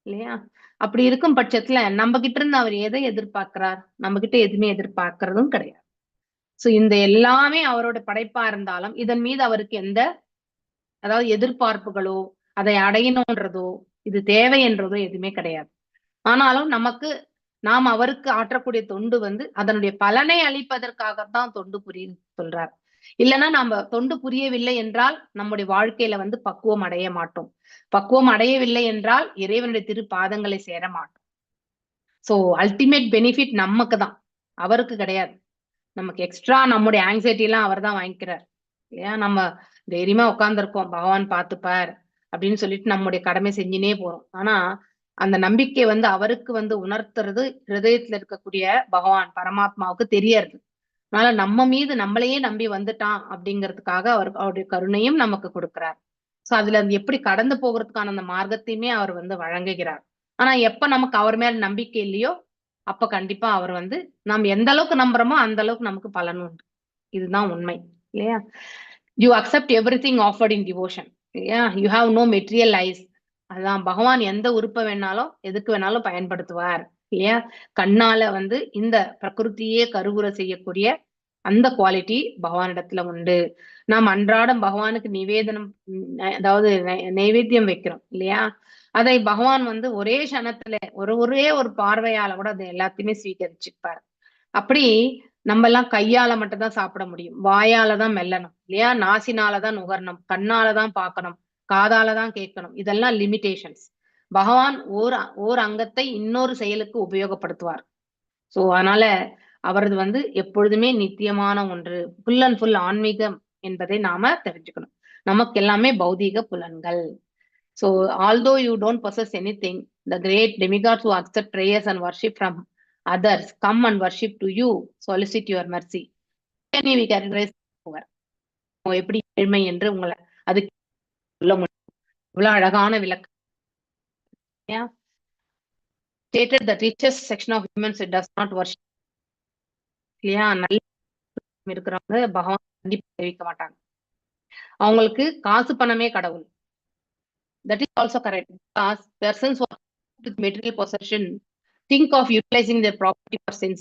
இல்லையா? அப்படி இருக்கும் பட்சத்துல நம்ம கிட்ட இருந்து அவர் எதை எதிர்பார்க்கிறார்? நம்ம கிட்ட எதுவுமே எதிர்பார்க்கறதும் கிடையாது. சோ இந்த எல்லாமே அவரோட படைப்பா இருந்தாலும் இதன் மீது அவருக்கு எந்த அதாவது எதிர்பார்ப்புகளோ அதை அடையணும்ன்றதோ இது தேவை என்றதோ எதுவுமே கிடையாது. ஆனாலும் நாம் அவருக்கு ஆற்றக்கூடிய தொண்டு வந்து அதனுடைய பலனை அளிப்பதற்காகத்தான் தொண்டு புரிய சொல்றார். இல்லைன்னா நம்ம தொண்டு புரியவில்லை என்றால் நம்முடைய வாழ்க்கையில வந்து பக்குவம் அடைய மாட்டோம். பக்குவம் அடையவில்லை என்றால் இறைவனுடைய திரு பாதங்களை சேர மாட்டோம். சோ அல்டிமேட் பெனிஃபிட் நமக்கு தான், அவருக்கு கிடையாது. நமக்கு எக்ஸ்ட்ரா நம்முடைய ஆங்ஸைட்டி எல்லாம் அவர் தான் வாங்கிக்கிறார் இல்லையா? நம்ம தைரியமா உட்கார்ந்துருக்கோம், பகவான் பார்த்துப்பார் அப்படின்னு சொல்லிட்டு நம்முடைய கடமை செஞ்சுனே போறோம். ஆனா அந்த நம்பிக்கை வந்து அவருக்கு வந்து உணர்த்துறது ஹிருதயத்துல இருக்கக்கூடிய பகவான் பரமாத்மாவுக்கு தெரியாது. அதனால நம்ம மீது நம்மளையே நம்பி வந்துட்டான் அப்படிங்கிறதுக்காக அவருடைய கருணையும் நமக்கு கொடுக்கிறார். சோ அதுல எப்படி கடந்து போகிறதுக்கான அந்த மார்க்கத்தையுமே அவர் வந்து வழங்குகிறார். ஆனா எப்ப நமக்கு அவர் மேல நம்பிக்கை இல்லையோ அப்ப கண்டிப்பா அவர் வந்து நாம் எந்த அளவுக்கு நம்புறோமோ அந்த அளவுக்கு நமக்கு பலன் உண்டு. இதுதான் உண்மை இல்லையா? You accept every thing offered in devotion இல்லையா? You have no material eyes. அதுதான் பகவான் எந்த உறுப்பை வேணாலும் எதுக்கு வேணாலும் பயன்படுத்துவார் இல்லையா? கண்ணால வந்து இந்த பிரகிருத்தியே கருவுற செய்யக்கூடிய அந்த குவாலிட்டி பகவானிடத்துல உண்டு. நாம் அன்றாடம் பகவானுக்கு நிவேதனம் அதாவது நைவேத்தியம் வைக்கிறோம் இல்லையா? அதை பகவான் வந்து ஒரே க்ஷணத்துல ஒரே ஒரு பார்வையால கூட அதை எல்லாத்தையுமே ஸ்வீகரிச்சுப்பார். அப்படி நம்ம எல்லாம் கையால மட்டும் தான் சாப்பிட முடியும், வாயாலதான் மெல்லணும் இல்லையா? நாசினாலதான் நுகரணும், கண்ணாலதான் பார்க்கணும், காதாலதான் கேட்கணும். இதெல்லாம் லிமிடேஷன்ஸ். பகவான் ஓர் அங்கத்தை இன்னொரு செயலுக்கு உபயோகப்படுத்துவார். சோ அதனால அவரது வந்து எப்பொழுதுமே நித்தியமான ஒன்று, ஃபுல் அண்ட் ஃபுல் ஆன்மீகம் என்பதை நாம தெரிஞ்சுக்கணும். நமக்கு எல்லாமே பௌதீக புலன்கள். So although you don't possess anything, the great demigods who accept prayers and worship from others come and worship to you, solicit your mercy. Can we characterize எப்படி ஏழ்மை என்று உங்களை அதுக்கு சொல்ல முடியும்? இவ்வளவு அழகான விளக்கம். Stated the richest section of humans it does not worship. இல்லையா? நல்ல இருக்கிறவங்க பகவான் கண்டிப்பா தெரிவிக்க மாட்டாங்க. அவங்களுக்கு காசு பணமே கடவுள். That is also correct because persons who are with material possession think of utilizing their property for sense.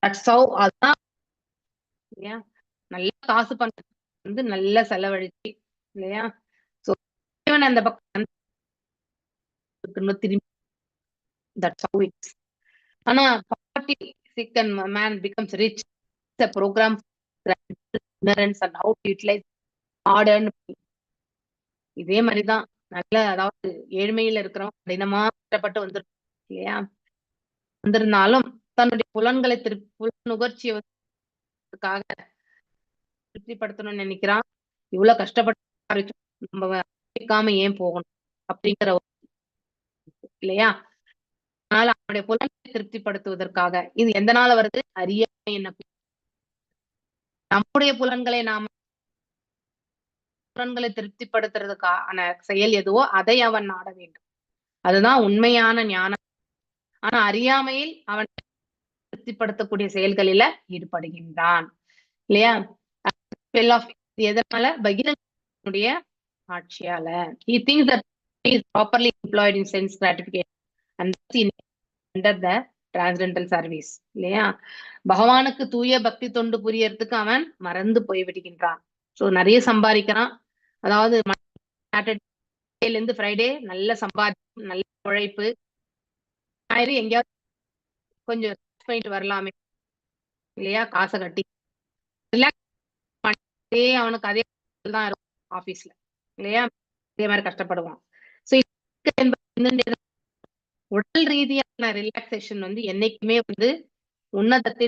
That's how அதான் இல்லையா? நல்ல காசு பணம் வந்து நல்ல செலவழிச்சு இல்லையா? சோ அந்த பக்கம் திரும்பி that's how it is. ஆனா poverty sick and man becomes rich. It's a program for ignorance and how to utilize hard-earned money. இதே மாதிரிதான் நல்ல அதாவது ஏழ்மையில இருக்கிறவங்க கடினமா கஷ்டப்பட்டு வந்துருக்கும் இல்லையா? வந்திருந்தாலும் தன்னுடைய புலன்களை நுகர்ச்சியை திருப்திப்படுத்தணும்னு நினைக்கிறான். இவ்வளவு கஷ்டப்பட்டு நம்ம ஏன் போகணும் அப்படிங்கிற இல்லையா? அதனால அவனுடைய புலன்களை திருப்திப்படுத்துவதற்காக இது எந்த நாள் வருது? அறியாமை என்ன நம்முடைய புலன்களை நாம புலன்களை திருப்திப்படுத்துறதுக்கான செயல் எதுவோ அதை அவன் நாட வேண்டும். அதுதான் உண்மையான ஞானம். ஆனா அறியாமையில் அவன் திருப்திப்படுத்தக்கூடிய செயல்களில ஈடுபடுகின்றான் இல்லையா? எதனால? பகிரனுடைய ஆட்சியால. He thinks that he is properly employed in sense gratification and under the transcendental service இல்லையா? பகவானுக்கு தூய பக்தி தொண்டு புரியறதுக்கு அவன் மறந்து போய் விடுகின்றான். சோ நிறைய சம்பாதிக்கிறான், அதாவது இருந்து ஃப்ரைடே நல்ல சம்பாதிக்கும், நல்ல உழைப்பு, ஞாயிறு எங்கேயாவது கொஞ்சம் relax பண்ணிட்டு வரலாமே இல்லையா, காசை கட்டி ரிலாக்ஸ் பண்ணிட்டே அவனுக்கு அதே தான் இருக்கும் ஆபீஸ்ல இல்லையா, அதே மாதிரி கஷ்டப்படுவான். ஸோ உடல் ரீதியான ரிலாக்ஸேஷன் வந்து என்னைக்குமே வந்து உன்னதத்தை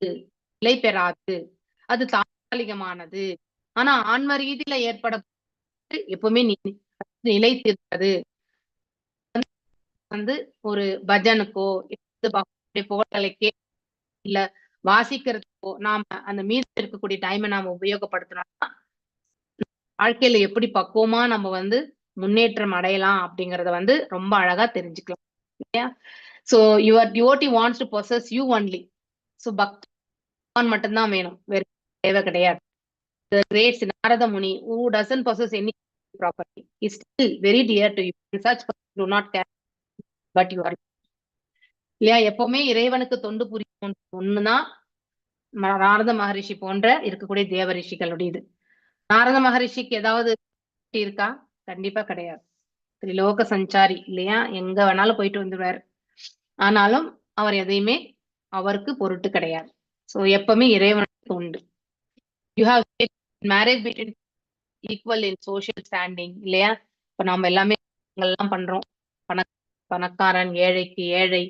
நிலை பெறாது, அது தற்காலிகமானது. ஆனா ஆன்ம ரீதியில ஏற்பட எப்பவுமே நிலைத்திருப்பது வந்து ஒரு பஜனுக்கோ புகழலைக்கே இல்ல வாசிக்கிறதுக்கோ நாம அந்த மீது இருக்கக்கூடிய டைமை நாம உபயோகப்படுத்தினோம்னா வாழ்க்கையில எப்படி பக்குவமா நம்ம வந்து முன்னேற்றம் அடையலாம் அப்படிங்கறத வந்து ரொம்ப அழகா தெரிஞ்சுக்கலாம் இல்லையா. So your devotee wants to possess you only. So பக்தன் மட்டும்தான் வேணும், வேற தேவை கிடையாது. The great Narada Muni, who doesn't possess any property, is still very dear to you. And such persons do not care, but you are. இல்லையா, எப்பவுமே இறைவனுக்கு தொண்டு புரியும் ஒண்ணுதான் நாரத மகரிஷி போன்ற இருக்கக்கூடிய தேவ ரிஷிகளுடைய இது. நாரத மகரிஷிக்கு ஏதாவது இருக்கா? கண்டிப்பா கிடையாது. திரிலோக சஞ்சாரி இல்லையா, எங்க வேணாலும் போயிட்டு வந்துடுவாரு. ஆனாலும் அவர் எதையுமே அவருக்கு பொருட்டு கிடையாது. சோ எப்பவுமே இறைவனுக்கு உண்டு. You have marriage between equal in social standing இல்லையா. இப்ப நம்ம எல்லாமே எல்லாம் பண்றோம், பணக்காரன் ஏழைக்கு ஏழை,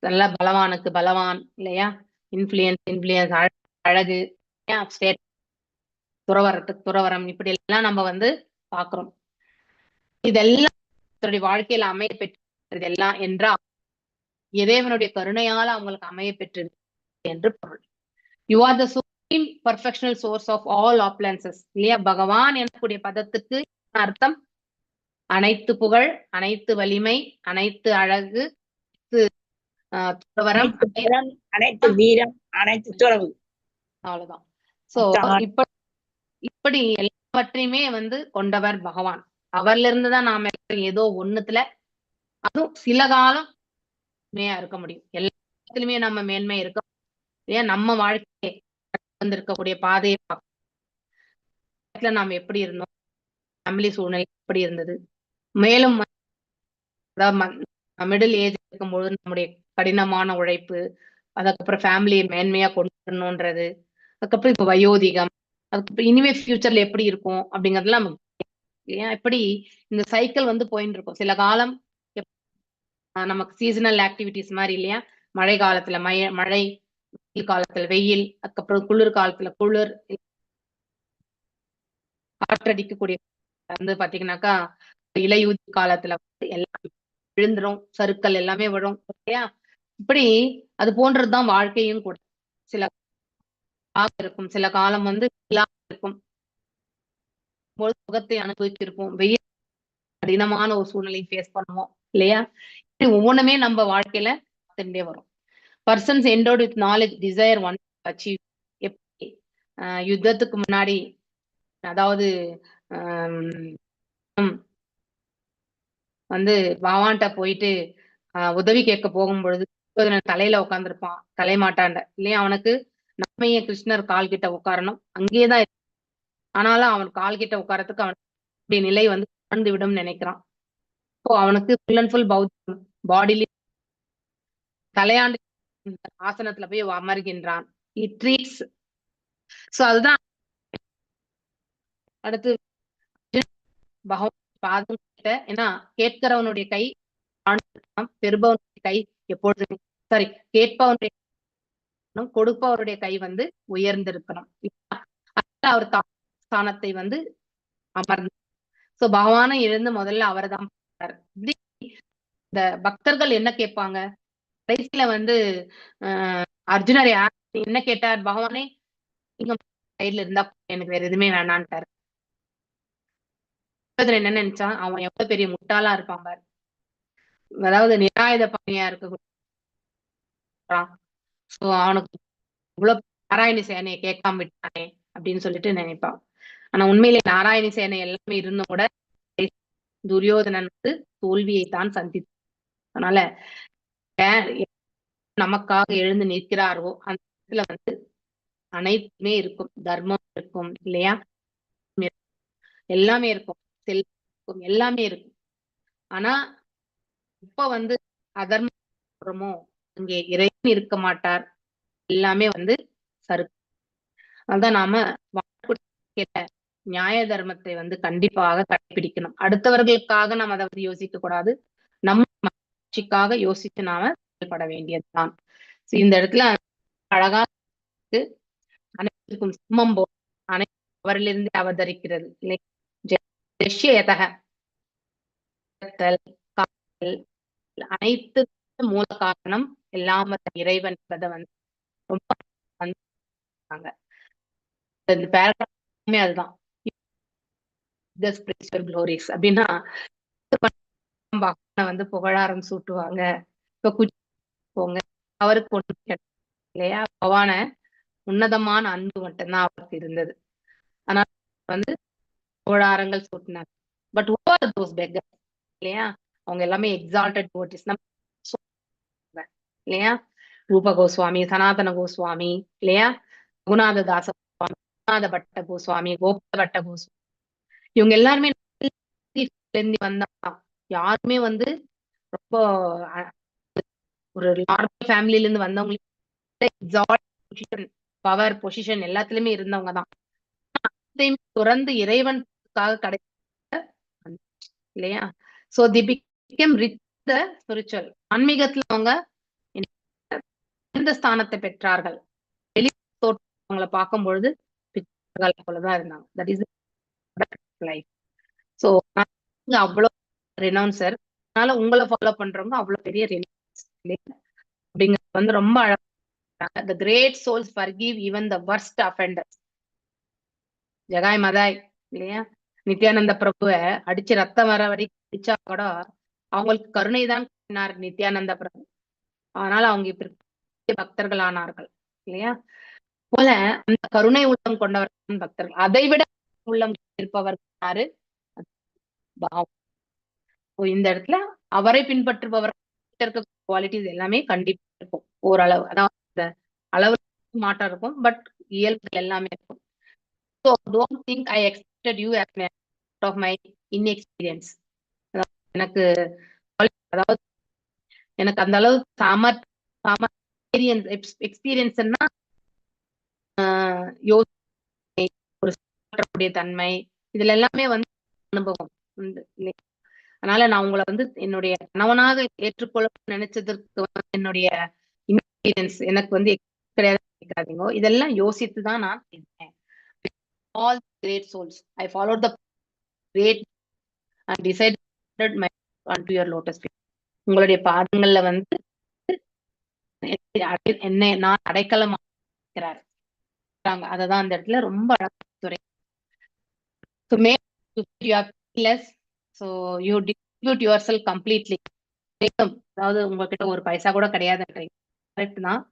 நல்ல பலவானுக்கு பலவான் இல்லையா, இன்ஃபுளுயன்ஸ் அழகு, ஸ்டேட் துறவரத்துக்கு துறவரம், இப்படி எல்லாம் நம்ம வந்து பாக்குறோம். இதெல்லாம் வாழ்க்கையில அமைய பெற்றது எல்லாம் என்றால் இறைவனுடைய கருணையால அவங்களுக்கு அமைய பெற்றது என்று பொருள். You are the supreme perfectional source of all opulences இல்லையா. பகவான் எனக்கூடிய பதத்துக்கு அர்த்தம் அனைத்து புகழ், அனைத்து வலிமை, அனைத்து அழகு, துறவரம், அனைத்து வீரம், அனைத்து துறவு, அவ்வளவுதான். சோ இப்படி எல்லாவற்றையுமே வந்து கொண்டவர் பகவான். அவர்ல இருந்துதான் நாம ஏதோ ஒண்ணுத்துல, அதுவும் சில காலம் மேன்மையா இருக்க முடியும். எல்லாத்துலயுமே நம்ம மேன்மை இருக்க, ஏன் நம்ம வாழ்க்கையை வந்திருக்கக்கூடிய பாதையை நாம எப்படி இருந்தோம், ஃபேமிலி சூழ்நிலை எப்படி இருந்தது, மேலும் மிடில் ஏஜ் இருக்கும்போது நம்முடைய கடினமான உழைப்பு, அதுக்கப்புறம் ஃபேமிலியை மேன்மையா கொண்டு வரணும்ன்றது, அதுக்கப்புறம் இப்ப வயோதிகம், அதுக்கப்புறம் இனிமே ஃபியூச்சர்ல எப்படி இருக்கும் அப்படிங்கறதுலாம் இல்லையா. இப்படி இந்த சைக்கிள் வந்து போயிட்டு இருக்கும். சில காலம் நமக்கு சீசனல் ஆக்டிவிட்டிஸ் மாதிரி இல்லையா, மழை காலத்துல மழை, வெயில் காலத்துல வெயில், அதுக்கப்புறம் குளிர் காலத்துல குளிர், காற்றடிக்கக்கூடிய வந்து பாத்தீங்கன்னாக்கா இலையுதி காலத்துல எல்லாம் விழுந்துரும், சறுக்கல் எல்லாமே விழும் இல்லையா. இப்படி அது போன்றதுதான் வாழ்க்கையும் கூட. சில இருக்கும், சில காலம் வந்து இருக்கும், சுகத்தை அனுபவிச்சிருப்போம், வெயில் கடினமான ஒரு சூழ்நிலையை ஃபேஸ் பண்ணுவோம் இல்லையா. இப்படி ஒவ்வொன்றுமே நம்ம வாழ்க்கையில பார்த்துட்டே வரும். Persons endowed with knowledge desire one achieve. எப்படி யுத்தத்துக்கு முன்னாடி, அதாவது வந்து பகவான்கிட்ட போயிட்டு உதவி கேட்க போகும் பொழுது தலையில உட்காந்துருப்பான், தலைமாட்டாண்ட இல்லையா. அவனுக்கு நம்மைய கிருஷ்ணர் கால் கிட்ட உட்காரணும், அங்கேயேதான். ஆனாலும் அவன் கால் கிட்ட உட்காரத்துக்கு அவனுடைய நிலை வந்து தாழ்ந்து விடும் நினைக்கிறான். அவனுக்கு ஃபுல் அண்ட் ஃபுல் பௌத்தம் பாடியில தலையாண்டு ஆசனத்துல போய் அமர்கின்றான். அதுதான் அடுத்து பகவான் பாதம் கிட்ட, ஏன்னா கேட்கிறவனுடைய கை பெறுபவனுடைய கை எப்பொழுதுமே, சாரி, கேட்பவனுடைய கொடுப்பவருடைய கை வந்து உயர்ந்திருக்கணும். அவர் ஸ்தானத்தை வந்து அமர்ந்து, சோ பகவானை இருந்து முதல்ல அவர் தான். இந்த பக்தர்கள் என்ன கேட்பாங்க கடைசியில வந்து, அர்ஜுனர் என்ன கேட்டார், பகவானே நீங்க சைட்ல இருந்தா எனக்கு வேற எதுவுமே வேணான்ட்டாரு. என்ன நினைச்சான், அவன் எவ்வளவு பெரிய முட்டாளா இருப்பான் பாரு, அதாவது நிராயுத பாணியா இருக்க, அவனுக்கு இவ்வளவு நாராயணி சேனையை கேட்காம விட்டானே அப்படின்னு சொல்லிட்டு நினைப்பான். ஆனா உண்மையிலே நாராயணி சேனை எல்லாமே இருந்தும் கூட துரியோதனன் வந்து தோல்வியை தான் சந்தித்து, அதனால நமக்காக எழுந்து நிற்கிறாரோ அந்த இடத்துல வந்து அனைத்துமே இருக்கும், தர்மம் இருக்கும் இல்லையா, எல்லாமே இருக்கும், இருக்கும், எல்லாமே இருக்கும். ஆனா இப்ப வந்து அதர்மமோ அங்கே இறைவன் இருக்க மாட்டார், எல்லாமே வந்து சரு. அதான் நாம வாழ்க்கையில நியாய தர்மத்தை வந்து கண்டிப்பாக கடைபிடிக்கணும். அடுத்தவர்களுக்காக நாம் அதை வந்து யோசிக்க கூடாது, நம்ம மகிழ்ச்சிக்காக யோசித்து நாம செயல்பட வேண்டியதுதான். இந்த இடத்துல அழகா அனைத்திற்கும் சமம் போல் அனைத்து அவரிலிருந்து அவதரிக்கிறது இல்லை. அனைத்து மூல காரணம் எல்லாம் இறைவன் என்பதை வந்து ரொம்ப இந்த பேராகிராஃப்மே அதுதான். க்ளோரிஸ் அப்படின்னா வந்து புகழாரம் சூட்டுவாங்க. இப்ப போங்க அவருக்கு ஒண்ணு இல்லையா, பவான உன்னதமான அன்பு மட்டும்தான் அவருக்கு இருந்தது. ஆனா வந்து புகழாரங்கள் சூட்டினாங்க. பட் இல்லையா, அவங்க எல்லாமே எக்ஸால்டட் டிவோட்டிஸ் இல்லையா, ரூப கோஸ்வாமி, சனாதன கோஸ்வாமி இல்லையா, ரகுநாத தாச கோஸ்வாமி, ரகுநாத பட்ட கோஸ்வாமி, கோபால பட்ட கோஸ்வாமி, இவங்க எல்லாருமே வந்தா யாருமே வந்து ரொம்ப ஒரு நார்மல் ஃபேமிலில இருந்து வந்தவங்களுக்கு பவர் பொசிஷன் எல்லாத்துலயுமே இருந்தவங்க தான். துறந்து இறைவனுக்காக கிடைக்க இல்லையா. So the become rich the spiritual. ஆன்மீகத்துல அவங்க இந்த ஸ்தானத்தை பெற்றார்கள். வெளி தோற்றங்களை பார்க்கும் பொழுது போலதான் இருந்தாங்க. That is life. சோ அவ்வளவு ரெனவுன்சர், அதனால உங்களை ஃபாலோ பண்றவங்க அவ்வளவு பெரிய அப்படிங்கிறது வந்து ரொம்ப அழகா. The great souls forgive even the worst offenders. Jagai மதாய் இல்லையா, நித்யானந்த பிரபுவை அடிச்சு ரத்தம் வர வரைக்கும் அடிச்சா கூட அவங்களுக்கு கருணை தான் நித்யானந்த பிரபு. அதனால அவங்க இப்ப பக்தர்கள் ஆனார்கள் இல்லையா. போல அந்த கருணை உள்ளம் கொண்டவர்கள் பக்தர்கள். அதை விட உள்ளம் இருப்பவர் யாரு, பாவம். இந்த இடத்துல அவரை பின்பற்றுபவர் குவாலிட்டிஸ் எல்லாமே கண்டிப்பா இருக்கும். ஓரளவு அதாவது அளவு மாற்றம் இருக்கும், பட் இயல்புகள் எல்லாமே இருக்கும். So don't think I expected you as of my inexperience. எனக்கு அதாவது எனக்கு அந்த அளவு எக்ஸ்பீரியன்ஸ்னா ஒரு தன்மை இதுல எல்லாமே வந்து அனுபவம் உண்டு இல்லையா. அதனால நான் உங்களை வந்து என்னுடைய கணவனாக ஏற்றுக்கொள்ள நினைச்சதற்கு என்னுடைய இன்எக்ஸ்பீரியன்ஸ் எனக்கு வந்து கிடையாது. இதெல்லாம் யோசித்துதான் நான் இருக்கேன். All great souls, I followed the great and decided my onto your lotus feet. உங்களுடைய பாதங்கள்ல வந்து என்னை நான் அடைக்கலம் இருக்கிறார். அததான் அந்த இடத்துல ரொம்ப அழகுரை. So make you are fearless, so you distribute yourself completely. அதாவது உங்ககிட்ட ஒரு பைசா கூட கிடையாதுன்றீங்க, கரெக்ட் தான்.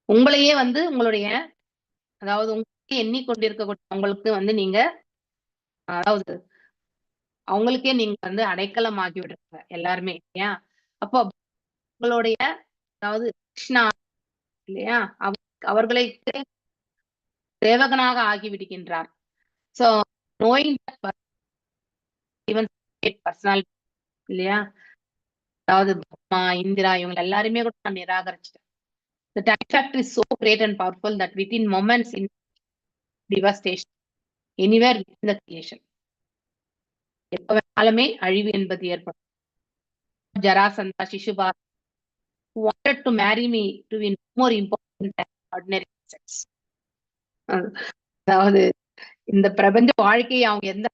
உங்களையே வந்து உங்களுடைய அதாவது உங்களுக்கு எண்ணிக்கொண்டிருக்கக்கூடிய உங்களுக்கு வந்து நீங்க அதாவது அவங்களுக்கே நீங்க வந்து அடைக்கலம் ஆகி விடுறீங்க எல்லாருமே இல்லையா. அப்போ உங்களுடைய அதாவது கிருஷ்ணா இல்லையா, அவர்களை சேவகனாக ஆகி விடுகின்றார். சோ நோயிங் பர்சனாலிட்டி இல்லையா, அதாவது பிரம்மா இந்திரா இவங்க எல்லாருமே கூட நான் நிராகரிச்சிட்டேன். The time factor is so great and powerful that within moments in devastation anywhere within the creation எப்ப வேணாலுமே அழிவு என்பது ஏற்படும். Jarasandha சிசுபா wanted to marry me to be more important than ordinary sex. அதாவது இந்த பிரபஞ்ச வாழ்க்கையை அவங்க எந்த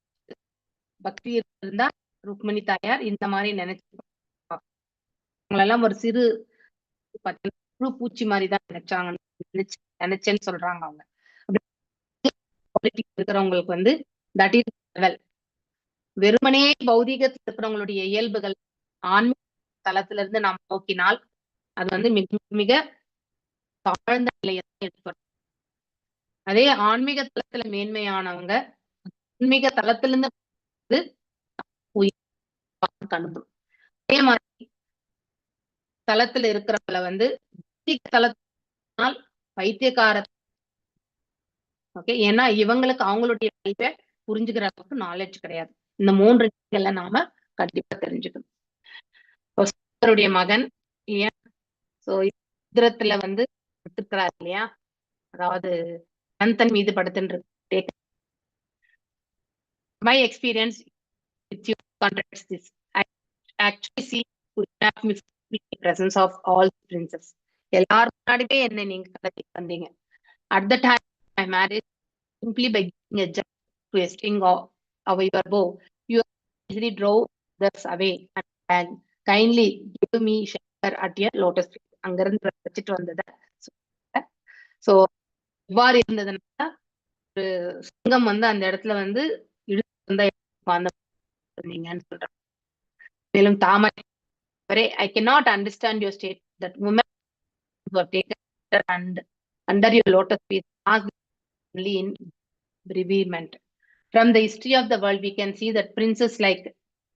பக்தி இருந்தா ருக்மணி தாயார் இந்த மாதிரி நினைச்செல்லாம் ஒரு சிறு பூச்சி மாதிரிதான் நினைச்சேன்னு சொல்றாங்க. அவங்க இருக்கிறவங்களுக்கு வந்து தட் இஸ் லெவல். வெறுமனே பௌதீகத்தில் இருக்கிறவங்களுடைய இயல்புகள் ஆன்மீக தளத்துல இருந்து நாம் நோக்கினால் அது வந்து மிக மிக தாழ்ந்த நிலையை ஏற்படும். அதே ஆன்மீக தளத்துல மேன்மையானவங்க ஆன்மீக தளத்திலிருந்து அனுப்பும். அதே மாதிரி தளத்துல இருக்கிறவங்கள வந்து தளத்தினால் பைத்தியக்கார. ஓகே, ஏன்னா இவங்களுக்கு அவங்களுடைய லைஃபை புரிஞ்சுக்கிற அளவுக்கு நாலேஜ் கிடையாது. இந்த 3 நீதிகளை நாம கண்டிப்பா தெரிஞ்சுக்கணும். அவருடைய மகன் இல்லையா, சோ இந்திரத்துல வந்து படுத்திருக்கிறார் இல்லையா, அதாவது அனந்தன் மீது படுத்துன்னு my experience with you contradicts this. I actually see the presence of all princes. எல்லாரும் முன்னாடியே என்ன நீங்க கடத்தி வந்தீங்க. At the time my marriage, simply by giving a jump to a string of your bow, you easily drove us away and kindly gave me shelter at your lotus feet. அங்கிருந்து வச்சுட்டு வந்தத so இவ்வாறு இருந்ததுனால ஒரு சிங்கம் வந்து அந்த இடத்துல வந்து இழுத்து வந்தா நீங்கன்னு சொல்றாங்க. மேலும் தாமரை, I cannot understand your state that women who have taken and under your lotus feet asked only in bereavement. From the history of the world, we can see that princes like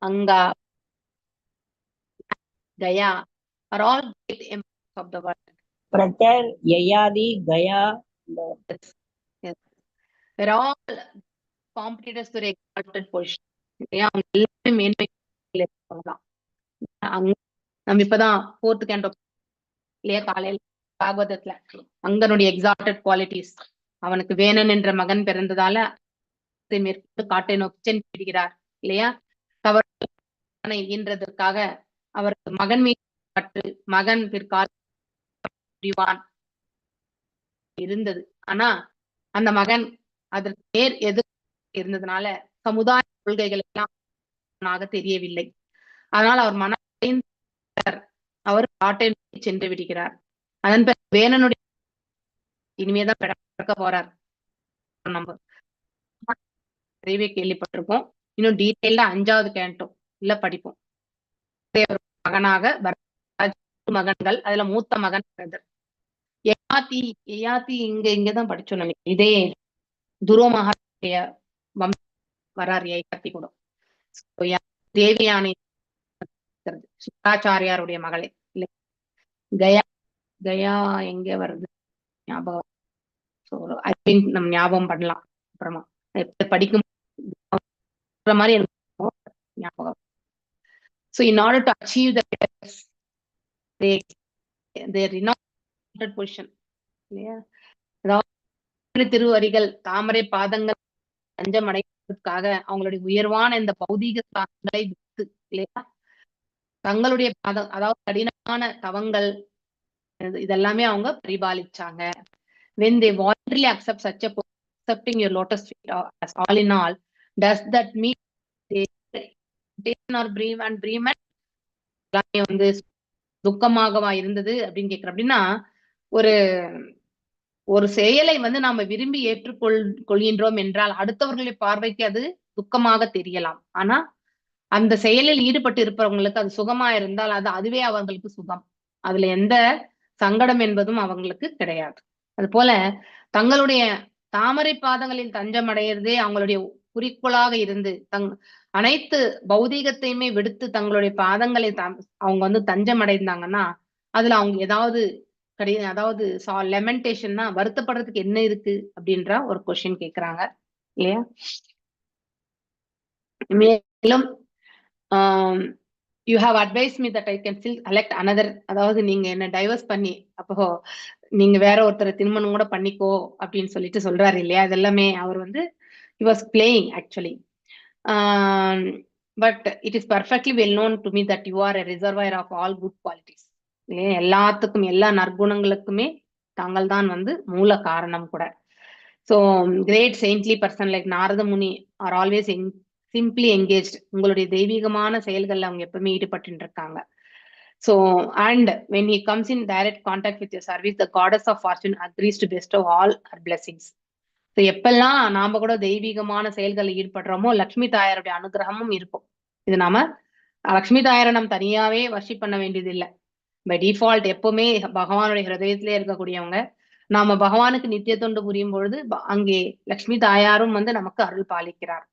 Anga, Gaya are all great emperors of the world. Pratar, Yayadi, Gaya, Yes. They're all competitors to their exalted position. அவங்க எல்லாமே மேன்மை சொல்லலாம். நம்ம இப்பதான் 4th canto இல்லையா காலையில் பாகவதத்துல அங்கனுடைய exalted qualities, அவனுக்கு வேணன் என்ற மகன் பிறந்ததால மேற்கொண்டு காட்டை நோக்கி சென்றுகிறார் இல்லையா, தவறு ஈன்றதற்காக அவருக்கு மகன் மீது பற்று, மகன் பிற்கால இருந்தது. ஆனா அந்த மகன் அதற்கு நேர் எதிர் இருந்ததுனால சமுதாய கொள்கைகள் எல்லாம் தெரியவில்லை. அதனால் அவர் மன அவர் காட்டை நோக்கி சென்று விடுகிறார். அதன் பிறகு வேணனுடைய இனிமேதான் பிறக்க போறார். நம்ம நிறையவே கேள்விப்பட்டிருக்கோம். இன்னும் டீட்டெயில்டா 5வது கேண்டோ இல்ல படிப்போம். மகனாக மகன்கள், அதுல மூத்த மகன் யயாதி இங்கதான் படிச்சோம் நினைக்கிறேன். இதே துரோமகாரிய வரார் யயாதி கூட. தேவியானை சுக்கராச்சாரியாருடைய மகளே இல்லை. கயா கயா எங்க வருது ஞாபகம், ஐ திங்க் நம்ம ஞாபகம் பண்ணலாம் அப்புறமா படிக்கும் மாதிரி ஞாபகம். So in order to achieve the their renowned position, திருவரிகள் தாமரை பாதங்கள் தஞ்சம் அடைவதற்காக அவங்களுடைய உயர்வான இந்த பௌதீக சாதங்களை வித்து இல்லையா, தங்களுடைய பாதம் அதாவது கடினமான தவங்கள் இதெல்லாமே அவங்க பரிபாலிச்சாங்க. When they voluntarily accept such a accepting your lotus feet as all in all, does that mean they or bereavement வந்து துக்கமாகவா இருந்தது அப்படின்னு கேக்குற. அப்படின்னா ஒரு செயலை வந்து நாம விரும்பி ஏற்றுக்கொள்கின்றோம் என்றால் அடுத்தவர்களுடைய பார்வைக்கு அது துக்கமாக தெரியலாம். ஆனா அந்த செயலில் ஈடுபட்டு இருப்பவங்களுக்கு அது சுகமா இருந்தால் அதுவே அவர்களுக்கு சுகம். அதுல எந்த சங்கடம் என்பதும் அவங்களுக்கு கிடையாது. அது போல தங்களுடைய தாமரை பாதங்களில் தஞ்சம் அடையிறதே அவங்களுடைய குறிக்கோளாக இருந்து அனைத்து பௌதீகத்தையுமே விடுத்து தங்களுடைய பாதங்களை அவங்க வந்து தஞ்சம் அடைந்தாங்கன்னா அதுல அவங்க ஏதாவது அதாவது லெமெண்டேஷன்னா வருத்தப்படுறதுக்கு என்ன இருக்கு அப்படின்ற ஒரு கொஸ்டின் கேக்குறாங்க இல்லையா. மேலும் you have advice me that I can still select another, அதாவது நீங்க என்ன டைவர்ஸ் பண்ணி அப்போ நீங்க வேற ஒருத்தரை திருமணம் கூட பண்ணிக்கோ அப்படின்னு சொல்லிட்டு சொல்றாரு இல்லையா. அதெல்லாமே அவர் வந்து he was playing actually, but it is perfectly well known to me that you are a reservoir of all good qualities. எல்லாத்துக்கும் எல்லா நற்குணங்களுக்குமே தாங்கள் தான் வந்து மூல காரணம் கூட. So great saintly person like Narada Muni are always simply engaged. உங்களுடைய தெய்வீகமான செயல்கள்ல அவங்க எப்பவுமே ஈடுபட்டு இருக்காங்க. So and when he comes in direct contact with your service, the goddess of fortune agrees to bestow all her blessings. So எப்பெல்லாம் நாம கூட தெய்வீகமான செயல்களில் ஈடுபடுறோமோ லட்சுமி தாயாருடைய அனுகிரகமும் இருக்கும். இது நாம லட்சுமி தாயாரை நம்ம தனியாவே வர்ஷிப் பண்ண வேண்டியது இல்லை. பை டிஃபால்ட் எப்பவுமே பகவானுடைய ஹிருதயத்திலே இருக்கக்கூடியவங்க நாம பகவானுக்கு நித்திய தொண்டு புரியும் பொழுது அங்கே லட்சுமி தாயாரும் வந்து நமக்கு அருள் பாலிக்கிறார்.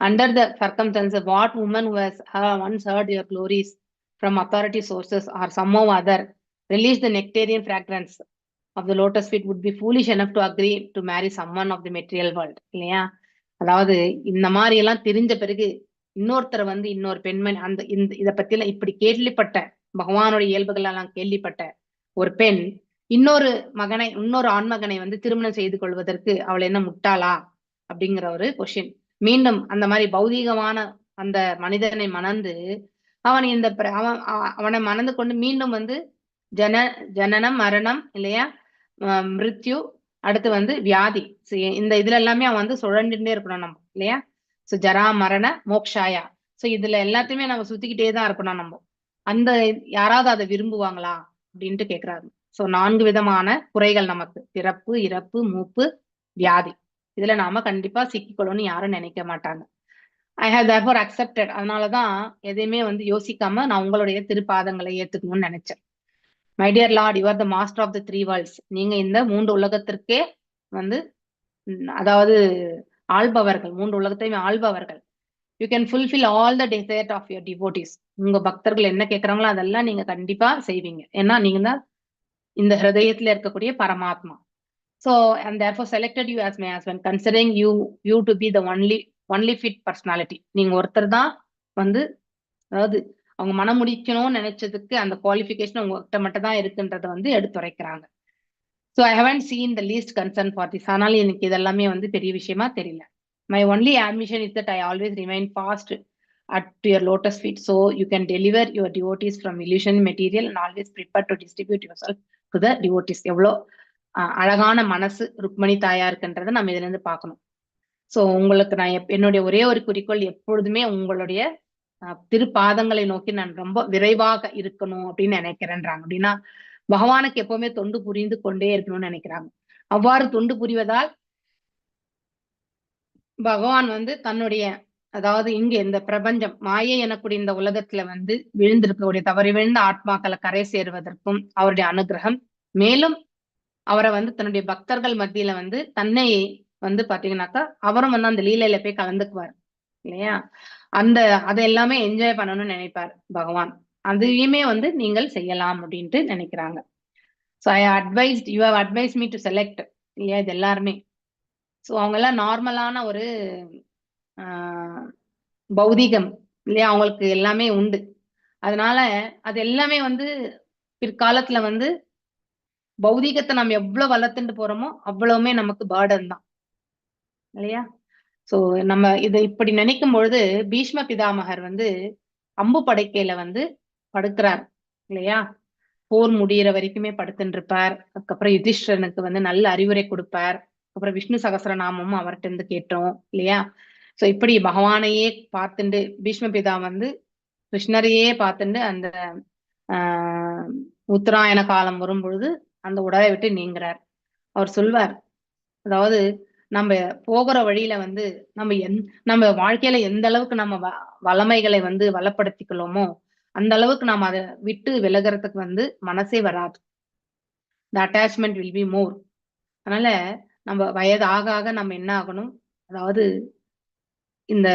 Under the circumstances, what woman who has once heard your glories from authority sources or somehow other release the nectarian fragrance of the lotus feet would be foolish enough to agree to marry someone of the material world இல்லையா. அதாவது இந்த மாதிரி எல்லாம் தெரிஞ்ச பிறகு இன்னொருத்தர் வந்து இன்னொரு பெண்மணி இத பத்தியெல்லாம் இப்படி கேள்விப்பட்ட பகவானுடைய இயல்புகள் எல்லாம் கேள்விப்பட்ட ஒரு பெண் இன்னொரு ஆண்மகனை வந்து திருமணம் செய்து கொள்வதற்கு அவள் என்ன முட்டாளா அப்படிங்கிற ஒரு கொஸ்டின். மீண்டும் அந்த மாதிரி பௌதீகமான அந்த மனிதனை மணந்து அவன் அவனை மணந்து கொண்டு மீண்டும் வந்து ஜனனம் மரணம் இல்லையா, மிருத்யு, அடுத்து வந்து வியாதி, இந்த இதுல எல்லாமே அவன் வந்து சுழண்டுட்டே இருக்கணும் நம்ம இல்லையா. சோ ஜரா மரண மோக்ஷாயா, சோ இதுல எல்லாத்தையுமே நம்ம சுத்திக்கிட்டே தான் இருக்கணும் நம்ம. அந்த யாராவது அதை விரும்புவாங்களா அப்படின்ட்டு கேக்குறாரு. சோ 4 விதமான குறைகள் நமக்கு, பிறப்பு, இறப்பு, மூப்பு, வியாதி. இதுல நாம கண்டிப்பா சிக்கிக்கொள்ளணும்னு யாரும் நினைக்க மாட்டாங்க. I have therefore accepted. அதனாலதான் எதையுமே வந்து யோசிக்காம நான் உங்களுடைய திருப்பாதங்களை ஏத்துக்கணும்னு நினைச்சேன். My dear lord, you are the master of the 3 worlds. நீங்க இந்த 3 உலகத்திற்கே வந்து அதாவது ஆள்பவர்கள், 3 உலகத்தையுமே ஆள்பவர்கள். You can fulfil all the desire of your devotees. உங்க பக்தர்கள் என்ன கேட்கறாங்களோ அதெல்லாம் நீங்க கண்டிப்பா செய்வீங்க. ஏன்னா நீங்க தான் இந்த ஹிருதயத்துல இருக்கக்கூடிய பரமாத்மா. So and therefore selected you as my husband, considering you to be the only fit personality. நீங்க ஒருத்தர் தான் வந்து, அதாவது அவங்க மனம் முடிக்கணும்னு நினைச்சதுக்கு அந்த குவாலிஃபிகேஷன் உங்ககிட்ட மட்டும் தான் இருக்குன்றத வந்து எடுத்துரைக்கிறாங்க. So I haven't seen the least concern for this. ஆனால் எனக்கு இதெல்லாமே வந்து பெரிய விஷயமா தெரியல. My only ambition is that I always remain fast at your lotus feet, so you can deliver your devotees from illusion material and always prepare to distribute yourself to the devotees. எவ்வளோ அழகான மனசு ருக்மணி தாயா இருக்குன்றதை நம்ம இதுல இருந்து பார்க்கணும். So உங்களுக்கு நான் என்னுடைய ஒரே ஒரு குறிக்கோள் எப்பொழுதுமே உங்களுடைய திருப்பாதங்களை நோக்கி நான் ரொம்ப விரைவாக இருக்கணும் அப்படின்னு நினைக்கிறேன்றாங்க. அப்படின்னா பகவானுக்கு எப்பவுமே தொண்டு புரிந்து கொண்டே இருக்கணும்னு நினைக்கிறாங்க. அவ்வாறு தொண்டு புரிவதால் பகவான் வந்து தன்னுடைய, அதாவது இங்க இந்த பிரபஞ்சம் மாயை எனக்கூடிய இந்த உலகத்துல வந்து விழுந்திருக்கக்கூடிய தவறி விழுந்த ஆத்மாக்களை கரை சேருவதற்கும் அவருடைய அனுகிரகம், மேலும் அவரை வந்து தன்னுடைய பக்தர்கள் மத்தியில வந்து தன்னை வந்து பாத்தீங்கன்னாக்கா அவரும் வந்து அந்த லீலையில போய் கலந்துக்குவார் இல்லையா. அதை எல்லாமே என்ஜாய் பண்ணணும்னு நினைப்பார் பகவான். அதையுமே வந்து நீங்கள் செய்யலாம் அப்படின்ட்டு நினைக்கிறாங்க. So you have advise me to select இல்லையா, இது எல்லாருமே. ஸோ அவங்க எல்லாம் நார்மலான ஒரு பௌதிகம் இல்லையா, அவங்களுக்கு எல்லாமே உண்டு. அதனால அது எல்லாமே வந்து பிற்காலத்துல வந்து பௌதிகத்தை நம்ம எவ்வளவு வளர்த்துட்டு போறோமோ அவ்வளவுமே நமக்கு பேர்டன் தான் இல்லையா. சோ நம்ம இதை இப்படி நினைக்கும் பொழுது பீஷ்ம பிதாமகர் வந்து அம்பு படைக்கையில வந்து படுக்கிறார் இல்லையா. போர் முடிகிற வரைக்குமே படுத்துட்டு இருப்பார். அதுக்கப்புறம் யுதிஷ்டனுக்கு வந்து நல்ல அறிவுரை கொடுப்பார். அப்புறம் விஷ்ணு சகஸ்ரநாமமும் அவர்கிட்ட இருந்து கேட்டோம் இல்லையா. சோ இப்படி பகவானையே பார்த்துட்டு பீஷ்ம பிதா வந்து கிருஷ்ணரையே பார்த்துட்டு அந்த உத்தராயண காலம் வரும் பொழுது அந்த உடலை விட்டு நீங்கிறார். அவர் சொல்வார், அதாவது நம்ம போகிற வழியில வந்து நம்ம வாழ்க்கையில எந்த அளவுக்கு நம்ம வளமைகளை வந்து வளப்படுத்திக்கலாமோ அந்த அளவுக்கு நம்ம அதை விட்டு விலகிறதுக்கு வந்து மனசே வராது. the attachment will be more. அதனால நம்ம வயது ஆக ஆக நம்ம என்ன ஆகணும், அதாவது இந்த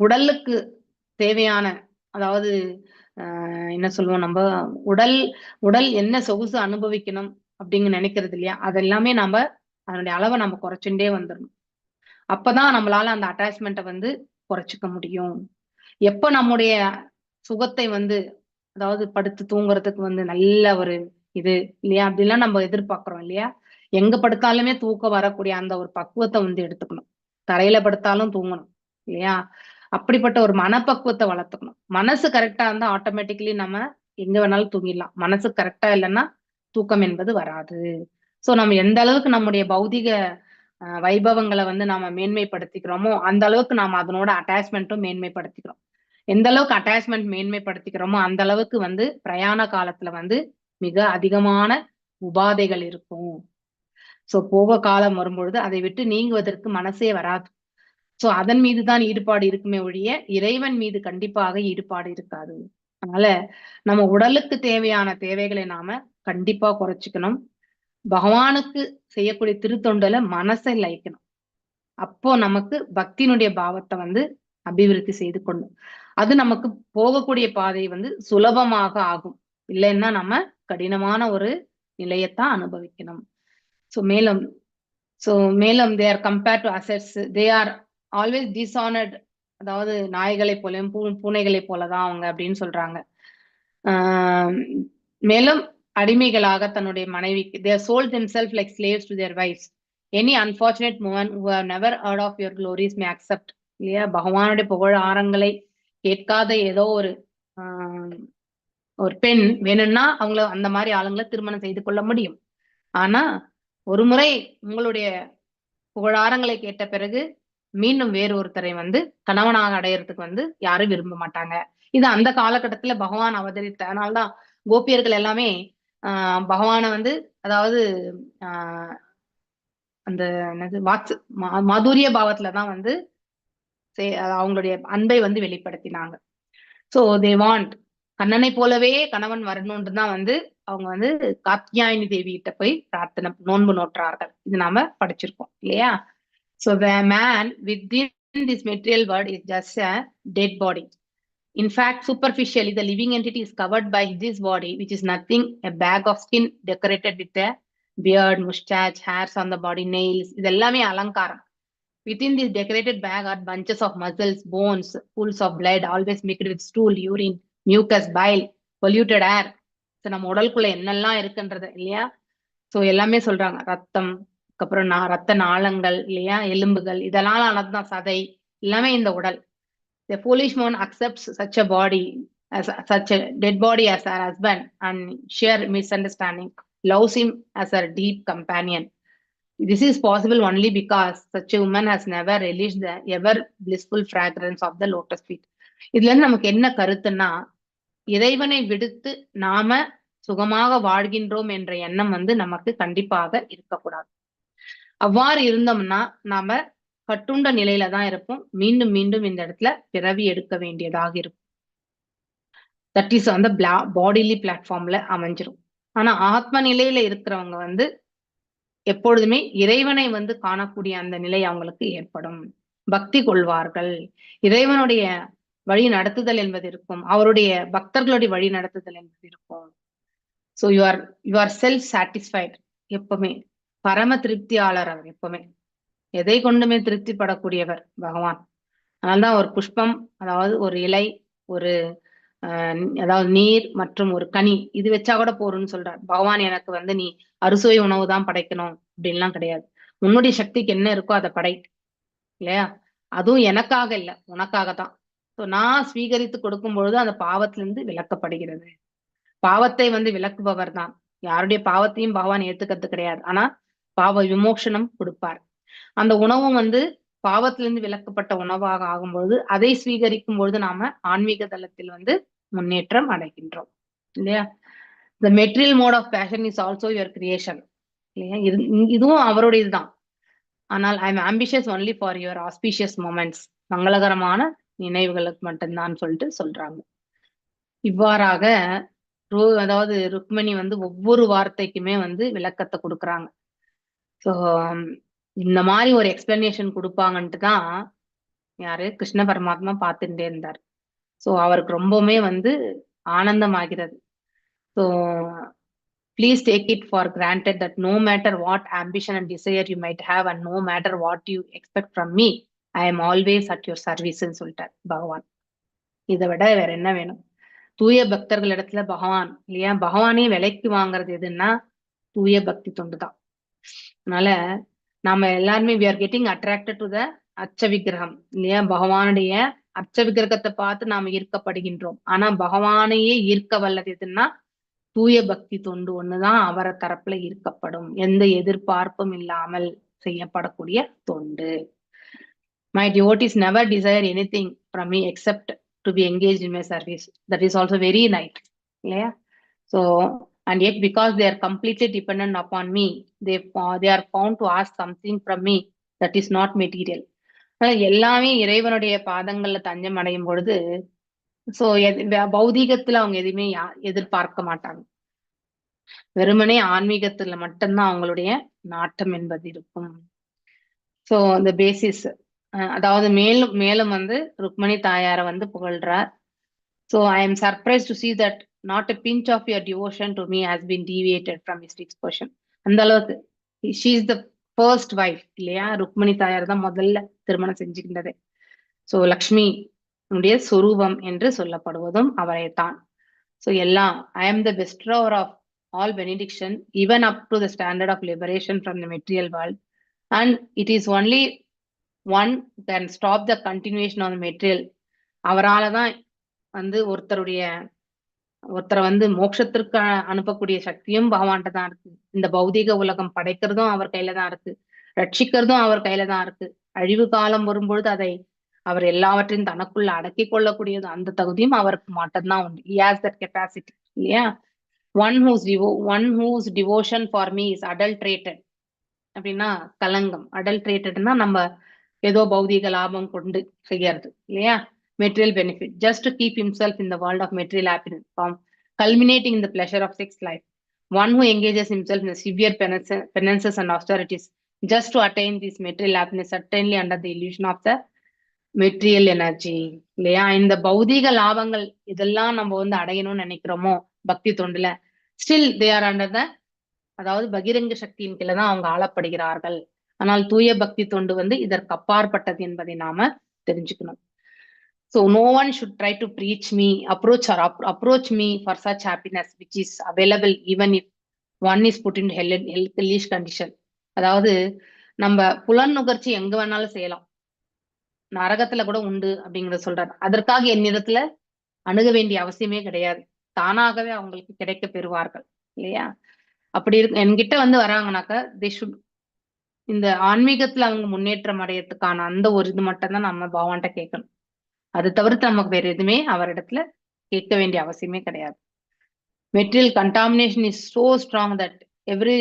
உடலுக்கு தேவையான, அதாவது என்ன சொல்லுவோம், நம்ம உடல் என்ன சொகுசு அனுபவிக்கணும் அப்படிங்க நினைக்கிறது இல்லையா, அதெல்லாமே நம்ம அதனுடைய அளவை நம்ம குறைச்சுட்டே வந்துடணும். அப்பதான் நம்மளால அந்த அட்டாச்மெண்ட்டை வந்து குறைச்சிக்க முடியும். எப்ப நம்முடைய சுகத்தை வந்து, அதாவது படுத்து தூங்குறதுக்கு வந்து நல்ல ஒரு இது இல்லையா, அப்படிலாம் நம்ம எதிர்பார்க்கிறோம் இல்லையா. எங்க படுத்தாலுமே தூக்கம் வரக்கூடிய அந்த ஒரு பக்குவத்தை வந்து எடுத்துக்கணும். தரையில படுத்தாலும் தூங்கணும் இல்லையா. அப்படிப்பட்ட ஒரு மனப்பக்குவத்தை வளர்த்துக்கணும். மனசு கரெக்டா இருந்தா ஆட்டோமேட்டிக்கலி நம்ம எங்க வேணாலும் தூங்கிடலாம். மனசு கரெக்டா இல்லைன்னா தூக்கம் என்பது வராது. சோ நம்ம எந்த அளவுக்கு நம்முடைய பௌதிக வைபவங்களை வந்து நாம மேன்மைப்படுத்திக்கிறோமோ அந்த அளவுக்கு நாம அதனோட அட்டாச்மெண்ட்டும் மேன்மைப்படுத்திக்கிறோம். எந்த அளவுக்கு அட்டாச்மெண்ட் மேன்மைப்படுத்திக்கிறோமோ அந்த அளவுக்கு வந்து பிரயாண காலத்துல வந்து மிக அதிகமான உபாதைகள் இருக்கும். சோ போக காலம் வரும்பொழுது அதை விட்டு நீங்குவதற்கு மனசே வராது. சோ அதன் மீதுதான் ஈடுபாடு இருக்குமே ஒழிய இறைவன் மீது கண்டிப்பாக ஈடுபாடு இருக்காது. அதனால நம்ம உடலுக்கு தேவையான தேவைகளை நாம கண்டிப்பா குறைச்சிக்கணும். பகவானுக்கு செய்யக்கூடிய திருத்தொண்டல மனசை லயிக்கணும். அப்போ நமக்கு பக்தியினுடைய பாவத்தை வந்து அபிவிருத்தி செய்து கொள்ளும். அது நமக்கு போகக்கூடிய பாதை வந்து சுலபமாக ஆகும். இல்லைன்னா நம்ம கடினமான ஒரு நிலையத்தான் அனுபவிக்கணும். சோ மேலும் they are compared to assets. They are always dishonored அதாவது நாய்களைப் போலயும் பூனைகளைப் போலதான் அவங்க அப்படின்னு சொல்றாங்க. ஆஹ் மேலும் அடிமைகளாக தன்னுடைய மனைவிக்கு they sold themselves like slaves to their wives. Any unfortunate woman who have never heard of your glories may accept. இல்லையா, பகவானுடைய புகழ் ஆரங்களை கேட்காத ஏதோ ஒரு பெண் வேணும்னா அவங்கள அந்த மாதிரி ஆளுங்களை திருமணம் செய்து கொள்ள முடியும். ஆனா ஒரு முறை உங்களுடைய புகழாரங்களை கேட்ட பிறகு மீண்டும் வேறு ஒருத்தரை கணவனாக அடையறதுக்கு யாரும் விரும்ப மாட்டாங்க. இது அந்த காலகட்டத்துல பகவான் அவதரித்த, அதனாலதான் கோபியர்கள் எல்லாமே பகவான அதாவது அந்த என்னது மாதுரிய பாவத்துலதான் அவங்களுடைய அன்பை வெளிப்படுத்தினாங்க. சோ தே வாண்ட் கண்ணனை போலவே கணவன் வரணும்னு தான் அவங்க காத்யாயனி தேவி கிட்ட போய் பிரார்த்தனை நோன்பு நோற்றார்கள். இது நாம படிச்சிருக்கோம் இல்லையா? So the man within this material world is just a dead body. In fact, superficially, the living entity is covered by this body, which is nothing, a bag of skin decorated with a beard, mustache, hairs on the body, nails. இதெல்லாமே அலங்காரம். Within this decorated bag are bunches of muscles, bones, pools of blood, always mixed with stool, urine, mucus, bile, polluted air. So நம்ம உடலுக்குள்ள என்னெல்லாம் இருக்குன்றது இல்லையா? So எல்லாமே சொல்றாங்க. ரத்தம், அப்புறம் ரத்த நாளங்கள் இல்லையா, எலும்புகள், இதெல்லாம் ஆனதுதான் சதை, எல்லாமே இந்த உடல். The foolish man accepts such a body, as such a dead body as her husband, and sheer misunderstanding loves him as her deep companion. This is possible only because such a woman has never relished the ever blissful fragrance of the lotus feet. இதுல இருந்து நமக்கு என்ன கருத்துன்னா, இறைவனை விடுத்து நாம சுகமாக வாழ்கின்றோம் என்ற எண்ணம் நமக்கு கண்டிப்பாக இருக்கக்கூடாது. அவ்வாறு இருந்தோம்னா நாம கட்டுண்ட நிலையில தான் இருப்போம். மீண்டும் மீண்டும் இந்த இடத்துல பிறவி எடுக்க வேண்டியதாக இருக்கும். தட் இஸ் அந்த பாடிலி பிளாட்ஃபார்ம்ல அமைஞ்சிரும். ஆனா ஆத்ம நிலையில இருக்கிறவங்க எப்பொழுதுமே இறைவனை காணக்கூடிய அந்த நிலை அவங்களுக்கு ஏற்படும். பக்தி கொள்வார்கள். இறைவனுடைய வழி நடத்துதல் என்பது இருக்கும். அவருடைய பக்தர்களுடைய வழி நடத்துதல் என்பது இருக்கும். So you are self satisfied. எப்பவுமே பரம திருப்தியாளர் அவர். எப்பவுமே எதை கொண்டுமே திருப்திப்படக்கூடியவர் பகவான். அதனால்தான் ஒரு புஷ்பம், அதாவது ஒரு இலை, ஒரு அதாவது நீர் மற்றும் ஒரு கனி, இது வச்சா கூட போறோம்னு சொல்றார் பகவான். எனக்கு நீ அறுசுவை உணவு தான் படைக்கணும் அப்படின்லாம் கிடையாது. உன்னுடைய சக்திக்கு என்ன இருக்கோ அதை படை இல்லையா? அதுவும் எனக்காக இல்ல, உனக்காகத்தான். ஸோ நான் ஸ்வீகரித்து கொடுக்கும் பொழுது அந்த பாவத்திலிருந்து விலக்கப்படுகிறது. பாவத்தை விலக்குபவர் தான். யாருடைய பாவத்தையும் பகவான் ஏத்துக்கிறது கிடையாது. ஆனா பாவ விமோசனம் கொடுப்பார். அந்த உணவும் பாவத்திலிருந்து விலக்கப்பட்ட உணவாக ஆகும்பொழுது அதை ஸ்வீகரிக்கும் பொழுது நாம ஆன்மீக தளத்தில் முன்னேற்றம் அடைகின்றோம் இல்லையா? The material mode of passion is also your creation. இல்லையா? இதுவும் அவருடைய இதுதான். ஆனால் I am ambitious only for your auspicious moments. மங்களகரமான நினைவுகளுக்கு மட்டும்தான் சொல்றாங்க. இவ்வாறாக அதாவது ருக்மணி ஒவ்வொரு வார்த்தைக்குமே விளக்கத்தை கொடுக்குறாங்க. சோ இந்த மாதிரி ஒரு எக்ஸ்பிளனேஷன் கொடுப்பாங்கன்ட்டு தான் யாரு கிருஷ்ண பரமாத்மா பார்த்துட்டே இருந்தார். சோ அவருக்கு ரொம்பவுமே ஆனந்தமாகிறது. So please take it for granted that no matter what ambition and desire you might have and no matter what you expect from me, I am always at your service ன்னு சொல்லிட்டார் பகவான். இதை விட வேற என்ன வேணும்? தூய பக்தர்கள் இடத்துல பகவான் இல்லையா, பகவானே விலைக்கு வாங்குறது எதுன்னா தூய பக்தி தொண்டு தான். அதனால நாம எல்லாருமே we are getting attracted to the அச்ச விக்கிரகம் இல்லையா? பகவானுடைய அச்ச விக்கிரகத்தை பார்த்து நாம ஈர்க்கப்படுகின்றோம். ஆனா பகவானையே ஈர்க்க வல்லது எதுன்னா தூய பக்தி தொண்டு ஒண்ணுதான் அவரை தரப்புல ஈர்க்கப்படும். எந்த எதிர்பார்ப்பும் இல்லாமல் செய்யப்படக்கூடிய தொண்டு. My devotees never desire anything from me except to be engaged in my service. That is also very nice. Yeah. So, and yet because they are completely dependent upon me, they are found to ask something from me that is not material. எல்லாமே இறைவனுடைய பாதங்கள்ல தஞ்சம் அடையும் பொழுது so பௌதீகத்துல அவங்க எதுவுமே எதிர்பார்க்க மாட்டாங்க. வெறுமனே ஆன்மீகத்துல மட்டும்தான் அவங்களுடைய நாட்டம் என்பது இருக்கும். சோ அந்த பேசிஸ், அதாவது மேலும் மேலும் Rukmani தாயார புகழ்றார். So I am surprised to see that not a pinch of your devotion to me has been deviated from his expression. அந்த அளவுக்கு she is the first wife இல்லையா? ருக்மணி தாயார் தான் முதல்ல திருமணம் செஞ்சுக்கின்றது. ஸோ லக்ஷ்மி உடைய சொரூபம் என்று சொல்லப்படுவதும் அவரைத்தான். ஸோ எல்லாம் I am the bestower of all benediction even up to the standard of liberation from the material world and it is only one can stop the continuation of material. அவரால் தான் வந்து ஒருத்தரை வந்து மோட்சத்திற்கு அனுப்பக்கூடிய சக்தியும் பகவான்கிட்ட தான் இருக்கு. இந்த பௌதீக உலகம் படைக்கிறதும் அவர் கையில தான் இருக்கு, ரட்சிக்கிறதும் அவர் கையில தான் இருக்கு. அழிவு காலம் வரும்பொழுது அதை அவர் எல்லாவற்றையும் தனக்குள்ள அடக்கி கொள்ளக்கூடியது அந்த தகுதியும் அவருக்கு மட்டும்தான் உண்டு. He has that capacity, இல்லையா? One whose devotion for me is adulterated அப்படின்னா கலங்கம். அடல்ட்ரேட்டட்னா நம்ம ஏதோ பௌதீக லாபம் கொண்டு செய்யறது, இல்லையா? Material benefit just to keep himself in the world of material happiness culminating in the pleasure of sex life. One who engages himself in the severe penances and austerities just to attain this material happiness, certainly under the illusion of the material energy, இல்லையா? இந்த பௌதீக லாபங்கள் இதெல்லாம் நம்ம வந்து அடையணும்னு நினைக்கிறோமோ பக்தி தொண்டுல, still they are under the, அதாவது பகிரங்க சக்தியின் கீழே தான் அவங்க ஆளப்படுகிறார்கள். ஆனால் தூய பக்தி தொண்டு வந்து இதற்கு அப்பாற்பட்டது என்பதை நாம தெரிஞ்சுக்கணும். So no one should try to approach me for such happiness which is available even if one is put in hellish condition. அதாவது நம்ம புலன் நுகர்ச்சி எங்க வேணாலும் செய்யலாம், நரகத்துல கூட உண்டு அப்படிங்கறத சொல்றாரு. அதற்காக என்னிடத்துல அணுக வேண்டிய அவசியமே கிடையாது, தானாகவே அவங்களுக்கு கிடைக்க பெறுவார்கள், இல்லையா? அப்படி இருக்கு என்கிட்ட வந்து வராங்கனாக்கா they should இந்த ஆன்மீகத்துல அவங்க முன்னேற்றம் அடையறதுக்கான அந்த ஒரு இது மட்டும் தான் நம்ம பகவான்கிட்ட கேட்கணும். அது தவிர்த்து நமக்கு வேற எதுவுமே அவரிடத்துல கேட்க வேண்டிய அவசியமே கிடையாது. Material contamination is so strong that every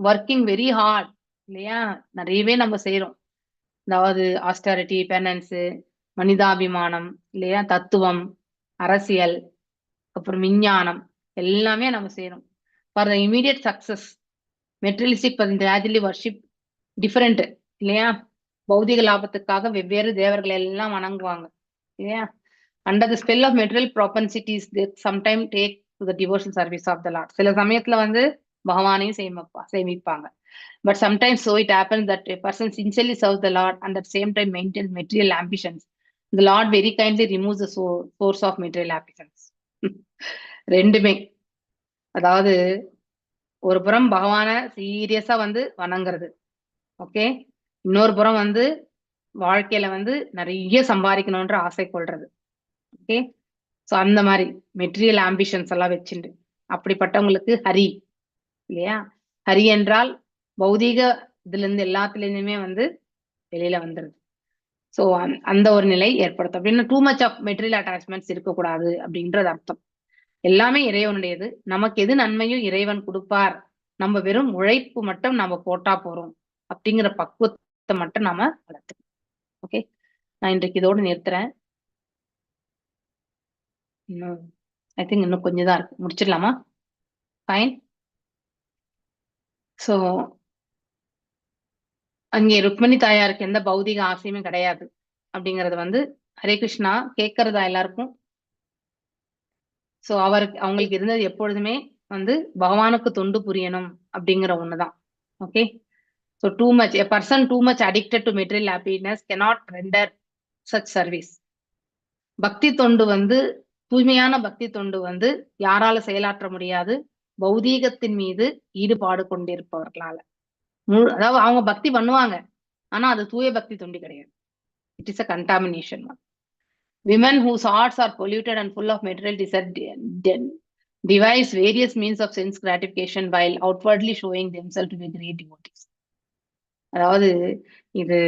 working very hard, இல்லையா? நிறையவே நம்ம செய்யறோம். அதாவது ஆஸ்டாரிட்டி, பெனன்ஸ், மனிதாபிமானம், இல்லையா? தத்துவம், அரசியல், அப்புறம் விஞ்ஞானம் எல்லாமே நம்ம செய்யறோம் for the immediate success. Materialistic gradually worship different, இல்லையா? பௌதிக லாபத்துக்காக வெவ்வேறு தேவர்களை எல்லாம் வணங்குவாங்க, இல்லையா? Under the spell of material propensities they sometime take to the devotional service of the lord. சில சமயத்துல வந்து பகவானையும் சேமிப்பாங்க. But sometimes so it happens that a person sincerely serves the Lord and at the same time maintains material ambitions. The Lord very kindly removes the source of material ambitions. ரெண்டுமே, அதாவது ஒரு புறம் பகவான சீரியஸா வந்து வணங்குறது, ஓகே, இன்னொரு புறம் வந்து வாழ்க்கையில வந்து நிறைய சம்பாதிக்கணும்ன்ற ஆசை கொள்றது, ஓகே. சோ அந்த மாதிரி மெட்டீரியல் ஆம்பிஷன்ஸ் எல்லாம் வச்சுண்டு அப்படிப்பட்டவங்களுக்கு ஹரி, இல்லையா? ஹரி என்றால் பௌதீக இதுல இருந்து எல்லாத்துலயுமே வந்து வெளியில வந்துருது. சோ அந்த ஒரு நிலை ஏற்படுத்தும். அப்படின்னா too much of material attachments இருக்கக்கூடாது அப்படின்றது அர்த்தம். எல்லாமே இறைவனுடையது, நமக்கு எது நன்மையும் இறைவன் கொடுப்பார், நம்ம வெறும் உழைப்பு மட்டும் நம்ம போட்டா போறோம் அப்படிங்கிற பக்குவத்தை மட்டும் நாம வளர்த்துக்கணும். ஓகே, நான் இன்றைக்கு இதோடு நிறுத்துறேன். இன்னும் ஐ திங்க் இன்னும் கொஞ்சம் தான் இருக்கு, முடிச்சிடலாமா? ஃபைன். சோ அங்கே ருக்மணி தாயாருக்கு எந்த பௌதிக ஆசையுமே கிடையாது அப்படிங்கறது வந்து ஹரே கிருஷ்ணா கேட்கறதா எல்லாருக்கும். சோ அவங்களுக்கு இருந்தது எப்பொழுதுமே வந்து பகவானுக்கு தொண்டு புரியணும் அப்படிங்கிற ஒண்ணுதான். Okay, so a person too much addicted to material happiness cannot render such service. பக்தி தொண்டு வந்து தூய்மையான பக்தி தொண்டு வந்து யாரால செயலாற்ற முடியாது? பௌதீகத்தின் மீது ஈடுபாடு கொண்டிருப்பவர்களால. அதாவது அவங்க பக்தி பண்ணுவாங்க, ஆனா அது தூய பக்தி தொண்டு கிடையாது. It is a contamination. Women whose hearts are polluted and full of material desire devise various means of sense gratification while outwardly showing themselves to be great devotees. அதாவது இது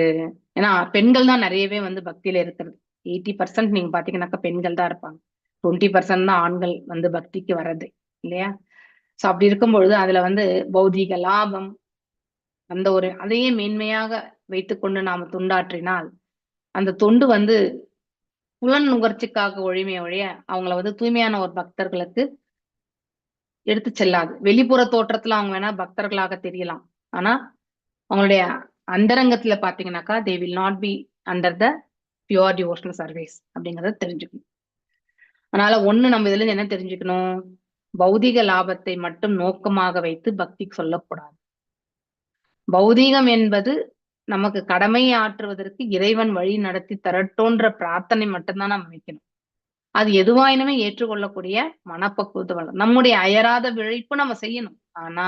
ஏன்னா பெண்கள் தான் நிறையவே வந்து பக்தியில இருக்கிறது. 80% நீங்க பாத்தீங்கன்னாக்கா பெண்கள் தான் இருப்பாங்க, 20% தான் ஆண்கள் வந்து பக்திக்கு வர்றது, இல்லையா? சோ அப்படி இருக்கும் பொழுது அதுல வந்து பௌதீக லாபம் அந்த ஒரு அதையே மேன்மையாக வைத்துக்கொண்டு நாம தொண்டாற்றினால் அந்த தொண்டு வந்து புலன் நுகர்ச்சிக்காக ஒழிய அவங்கள வந்து தூய்மையான ஒரு பக்தர்களுக்கு எடுத்து செல்லாது. வெளிப்புற தோற்றத்துல அவங்க வேணா பக்தர்களாக தெரியலாம், ஆனா அவங்களுடைய அந்தரங்கத்துல பாத்தீங்கன்னாக்கா they will not be under the pure devotional service அப்படிங்கறத தெரிஞ்சுக்கணும். அதனால நம்ம இதுல இருந்து என்ன தெரிஞ்சுக்கணும்? பௌதிக லாபத்தை மட்டும் நோக்கமாக வைத்து பக்தி சொல்லக்கூடாது. பௌதீகம் என்பது நமக்கு கடமையை ஆற்றுவதற்கு இறைவன் வழி நடத்தி தரட்டோன்ற பிரார்த்தனை மட்டும்தான் நம்ம வைக்கணும். அது எதுவாயினுமே ஏற்றுக்கொள்ளக்கூடிய மனப்பக்குவத்தை வளரும். நம்முடைய அயராத விழைப்பு நம்ம செய்யணும். ஆனா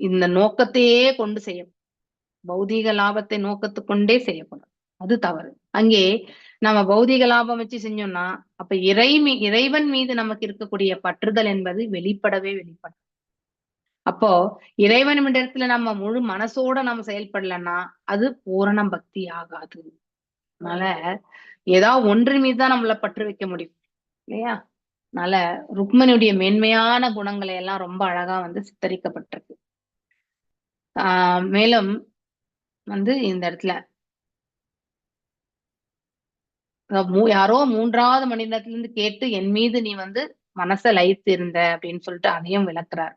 இந்த நோக்கத்தையே கொண்டு செய்யணும். பௌதீக லாபத்தை நோக்கத்து கொண்டே செய்யக்கூடாது. அது தவறு. அங்கே நம்ம பௌதீக லாபம் வச்சு செஞ்சோம்னா, அப்ப இறைவன் மீது நமக்கு இருக்கக்கூடிய பற்றுதல் என்பது வெளிப்படும். அப்போ இறைவனிடத்துல நம்ம முழு மனசோட நம்ம செயல்படலன்னா, அது பூரண பக்தி ஆகாது. அதனால ஏதாவது ஒன்றின் மீது தான் நம்மள பற்று வைக்க முடியும் இல்லையா? அதனால ருக்மணியுடைய மேன்மையான குணங்களை எல்லாம் ரொம்ப அழகா வந்து சித்தரிக்கப்பட்டிருக்கு. மேலும் வந்து இந்த இடத்துல யாரோ 3வது மனிதத்துல இருந்து கேட்டு என் மீது நீ வந்து மனசை லயித்து இருந்த அப்படின்னு சொல்லிட்டு அதையும் விளக்குறார்.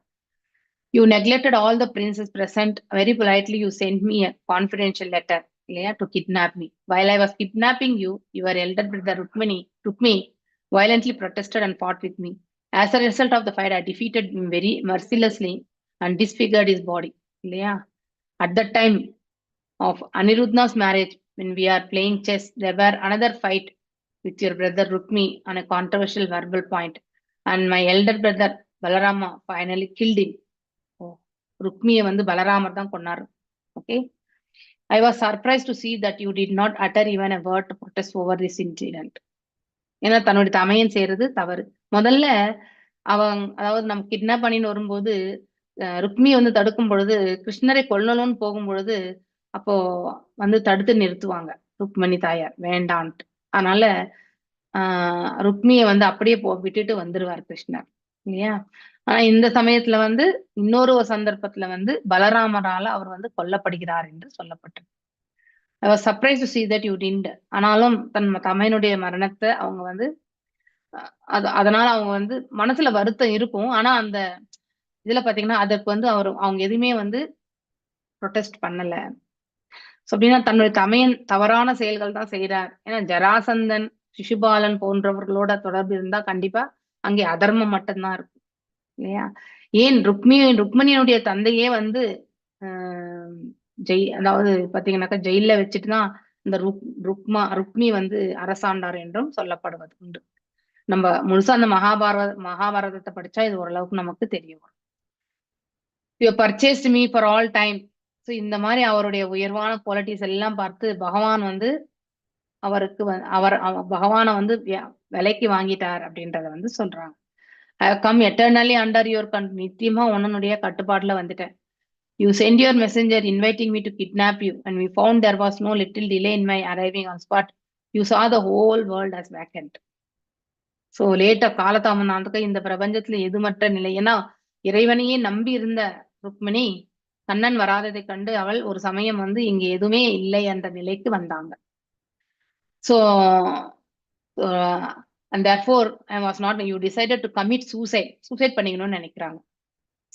You neglected all the princes present. Very politely, you sent me a confidential letter, இல்லையா, to kidnap me. While I was kidnapping you, your elder brother Rukmini violently protested and fought with me. As a result of the fight, I defeated him very mercilessly and disfigured his body. இல்லையா? At the time of Aniruddha's marriage, when we are playing chess, there were another fight with your brother Rukmi on a controversial verbal point, and my elder brother Balarama finally killed him. ருக்மியை வந்து பலராமர் தான் கொன்னாரு. Okay. I was surprised to see that you did not utter even a word to protest over this incident. ஏன்னா தன்னுடைய தமையன் செய்யறது தவறு. முதல்ல அதாவது நம்ம கிட்னாப் பண்ணின்னு வரும்போது ருக்மியை வந்து தடுக்கும் பொழுது, கிருஷ்ணரை கொல்லணும்னு போகும் பொழுது அப்போ வந்து தடுத்து நிறுத்துவாங்க ருக்மணி தாயார் வேண்டான்ட்டு. அதனால ருக்மியை வந்து அப்படியே விட்டுட்டு வந்துருவார் கிருஷ்ணர் இல்லையா? ஆனா இந்த சமயத்துல வந்து இன்னொரு சந்தர்ப்பத்துல வந்து பலராமரால அவர் வந்து கொல்லப்படுகிறார் என்று சொல்லப்பட்டது. I was surprised to see that you didn't. ஆனாலும் தன் தமையனுடைய மரணத்தை அவங்க வந்து அதனால அவங்க வந்து மனசுல வருத்தம் இருக்கும். ஆனா அந்த இதுல பாத்தீங்கன்னா அதற்கு வந்து அவங்க எதுவுமே வந்து ப்ரொடெஸ்ட் பண்ணல. அப்படின்னா தன்னுடைய தமையன் தவறான செயல்கள் தான் செய்யறார். ஏன்னா ஜராசந்தன், சிசுபாலன் போன்றவர்களோட தொடர்பு இருந்தா கண்டிப்பா அங்கே அதர்மம் மட்டும்தான் இருக்கும் இல்லையா? ஏன் ருக்மணியனுடைய தந்தையே வந்து அதாவது பாத்தீங்கன்னாக்கா ஜெயில வச்சுட்டுதான் இந்த ருக்மி வந்து அரசாண்டார் என்றும் சொல்லப்படுவது உண்டு. நம்ம முழுசா அந்த மகாபாரதத்தை படிச்சா இது ஓரளவுக்கு நமக்கு தெரிய வரும். You purchased me for all time. So இந்த மாதிரி அவருடைய உயர்வான குவாலிட்டிஸ் எல்லாம் பார்த்து பகவான் வந்து அவருக்கு பகவானை வந்து விலைக்கு வாங்கிட்டார் அப்படின்றத வந்து சொல்றாங்க. I have come eternally under your நித்தியமா உன்னுடைய கட்டுப்பாட்டுல வந்துட்டேன். You sent your messenger inviting me to kidnap you, and we found there was no little delay in my arriving on spot. You saw the whole world as vacant. So லேட்டா காலதாமதத்துக்கு இந்த பிரபஞ்சத்துல எதுமற்ற நிலை. ஏன்னா இறைவனையே நம்பி இருந்த ருக்மிணி கண்ணன் வராததை கண்டு அவள் ஒரு சமயம் வந்து இங்க எதுவுமே இல்லை என்ற நிலைக்கு வந்தாங்க. So and therefore I was not, you decided to commit suicide பண்ணிக்கணும்னு நினைக்கிறாங்க.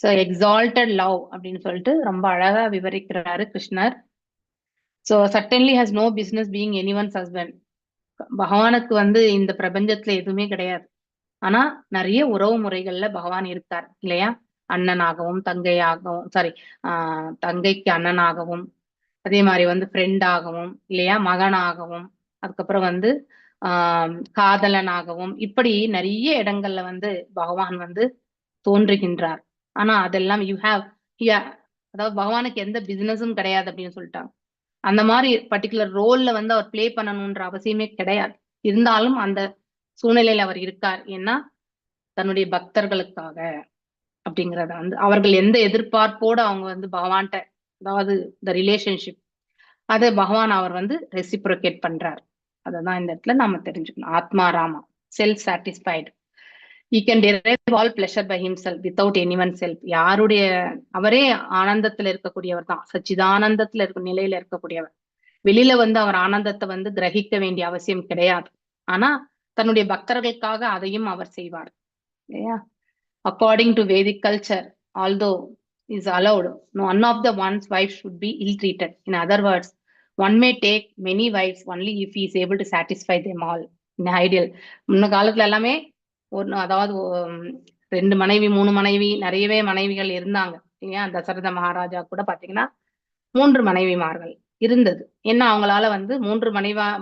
So exalted love அப்படின்னு சொல்லிட்டு ரொம்ப அழகா விவரிக்கிறாரு கிருஷ்ணர். So certainly has no business being anyone's husband. பகவானுக்கு வந்து இந்த பிரபஞ்சத்துல எதுவுமே கிடையாது. ஆனா நிறைய உறவு முறைகள்ல பகவான் இருக்கார் இல்லையா? அண்ணனாகவும் தங்கைக்கு அண்ணனாகவும், அதே மாதிரி வந்து ஃப்ரெண்டாகவும் இல்லையா, மகனாகவும், அதுக்கப்புறம் வந்து காதலனாகவும், இப்படி நிறைய இடங்கள்ல வந்து பகவான் வந்து தோன்றுகின்றார். ஆனா அதெல்லாம் அதாவது பகவானுக்கு எந்த பிசினஸும் கிடையாது அப்படின்னு சொல்லிட்டாங்க. அந்த மாதிரி பர்டிகுலர் ரோல்ல வந்து அவர் பிளே பண்ணணும்ன்ற அவசியமே கிடையாது. இருந்தாலும் அந்த சூழ்நிலையில அவர் இருக்கார். ஏன்னா தன்னுடைய பக்தர்களுக்காக அப்படிங்கறத வந்து அவர்கள் எந்த எதிர்பார்ப்போடு அவங்க வந்து பகவான்கிட்ட, அதாவது இந்த ரிலேஷன்ஷிப், அதை பகவான் அவர் வந்து ரெசிப்ரோகேட் பண்றார். அததான் இந்த இடத்துல நாம தெரிஞ்சுக்கணும். ஆத்மா Rama, self satisfied. He can derive all pleasure by himself without anyone's help. யாருடைய அவரே ஆனந்தத்துல இருக்கக்கூடியவர் தான், சச்சிதானந்தத்துல இருக்க நிலையில இருக்கக்கூடியவர். வெளியில வந்து அவர் ஆனந்தத்தை வந்து கிரகிக்க வேண்டிய அவசியம் கிடையாது. ஆனா தன்னுடைய பக்தர்களுக்காக அதையும் அவர் செய்வார் இல்லையா? According to Vedic culture, although is allowed, none of the one's wife should be ill-treated. In other words, one may take many wives only if he is able to satisfy them all. In ideal, முன்ன காலத்துல எல்லாமே அதாவது 2 மனைவி 3 மனைவி, நிறையவே மனைவிகள் இருந்தாங்க இல்லையா? தசரத மகாராஜா கூட பாத்தீங்கன்னா 3 மனைவிமார்கள் இருந்தது. ஏன்னா அவங்களால வந்து 3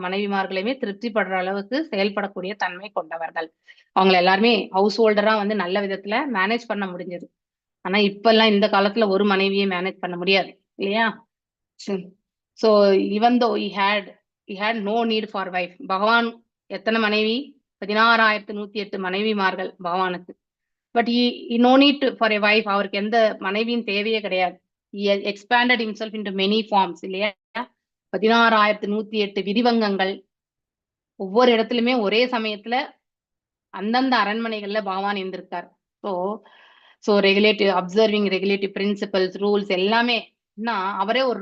மனைவிமார்களையுமே திருப்திப்படுற அளவுக்கு செயல்படக்கூடிய தன்மை கொண்டவர்கள். அவங்கள எல்லாருமே ஹவுஸ் ஹோல்டரா வந்து நல்ல விதத்துல மேனேஜ் பண்ண முடிஞ்சது. ஆனா இப்பல்லாம் இந்த காலத்துல ஒரு மனைவியை மேனேஜ் பண்ண முடியாது இல்லையா? So even though he had no need for wife. பகவான் எத்தனை மனைவி? 16,108 மனைவிமார்கள் பகவானுக்கு. But he no need for a wife. அவருக்கு எந்த மனைவியின் தேவையே கிடையாது. He expanded himself into many forms இல்லையா? 16,108 விரிவங்கங்கள் ஒவ்வொரு இடத்துலயுமே ஒரே சமயத்துல அந்தந்த அரண்மனைகள்ல பகவான் இருந்திருக்கார். So so observing regulative principles rules எல்லாமே அவரே ஒரு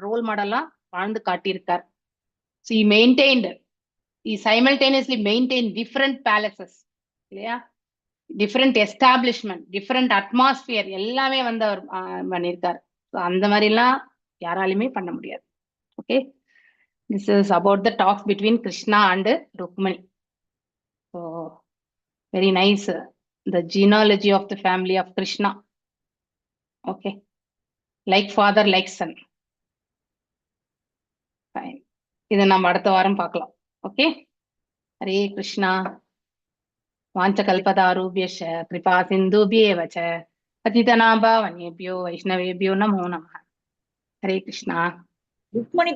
ரோல் மாடலா வாழ்ந்து காட்டியிருக்கார். So he simultaneously maintained different palaces இல்லையா? டிஃப்ரெண்ட் எஸ்டாப்ளிஷ்மெண்ட், டிஃப்ரெண்ட் அட்மாஸ்பியர் எல்லாமே வந்து அவர் பண்ணியிருக்கார். அந்த மாதிரிலாம் யாராலுமே பண்ண முடியாது. Okay, this is about the talks between Krishna and Rukmini. So very nice, the genealogy of the family of Krishna. Okay, like father like son. Fine, இதை நம்ம அடுத்த வாரம் பார்க்கலாம். ஓகே, ஹரே கிருஷ்ணா. வாஞ்சகல்பதாருभ्यश्च कृपा सिन्धुभ्येव च पतितनां पावनेभ्यो वैष्णवेभ्यो नमो नमः. हरे कृष्णा. ருக்மணி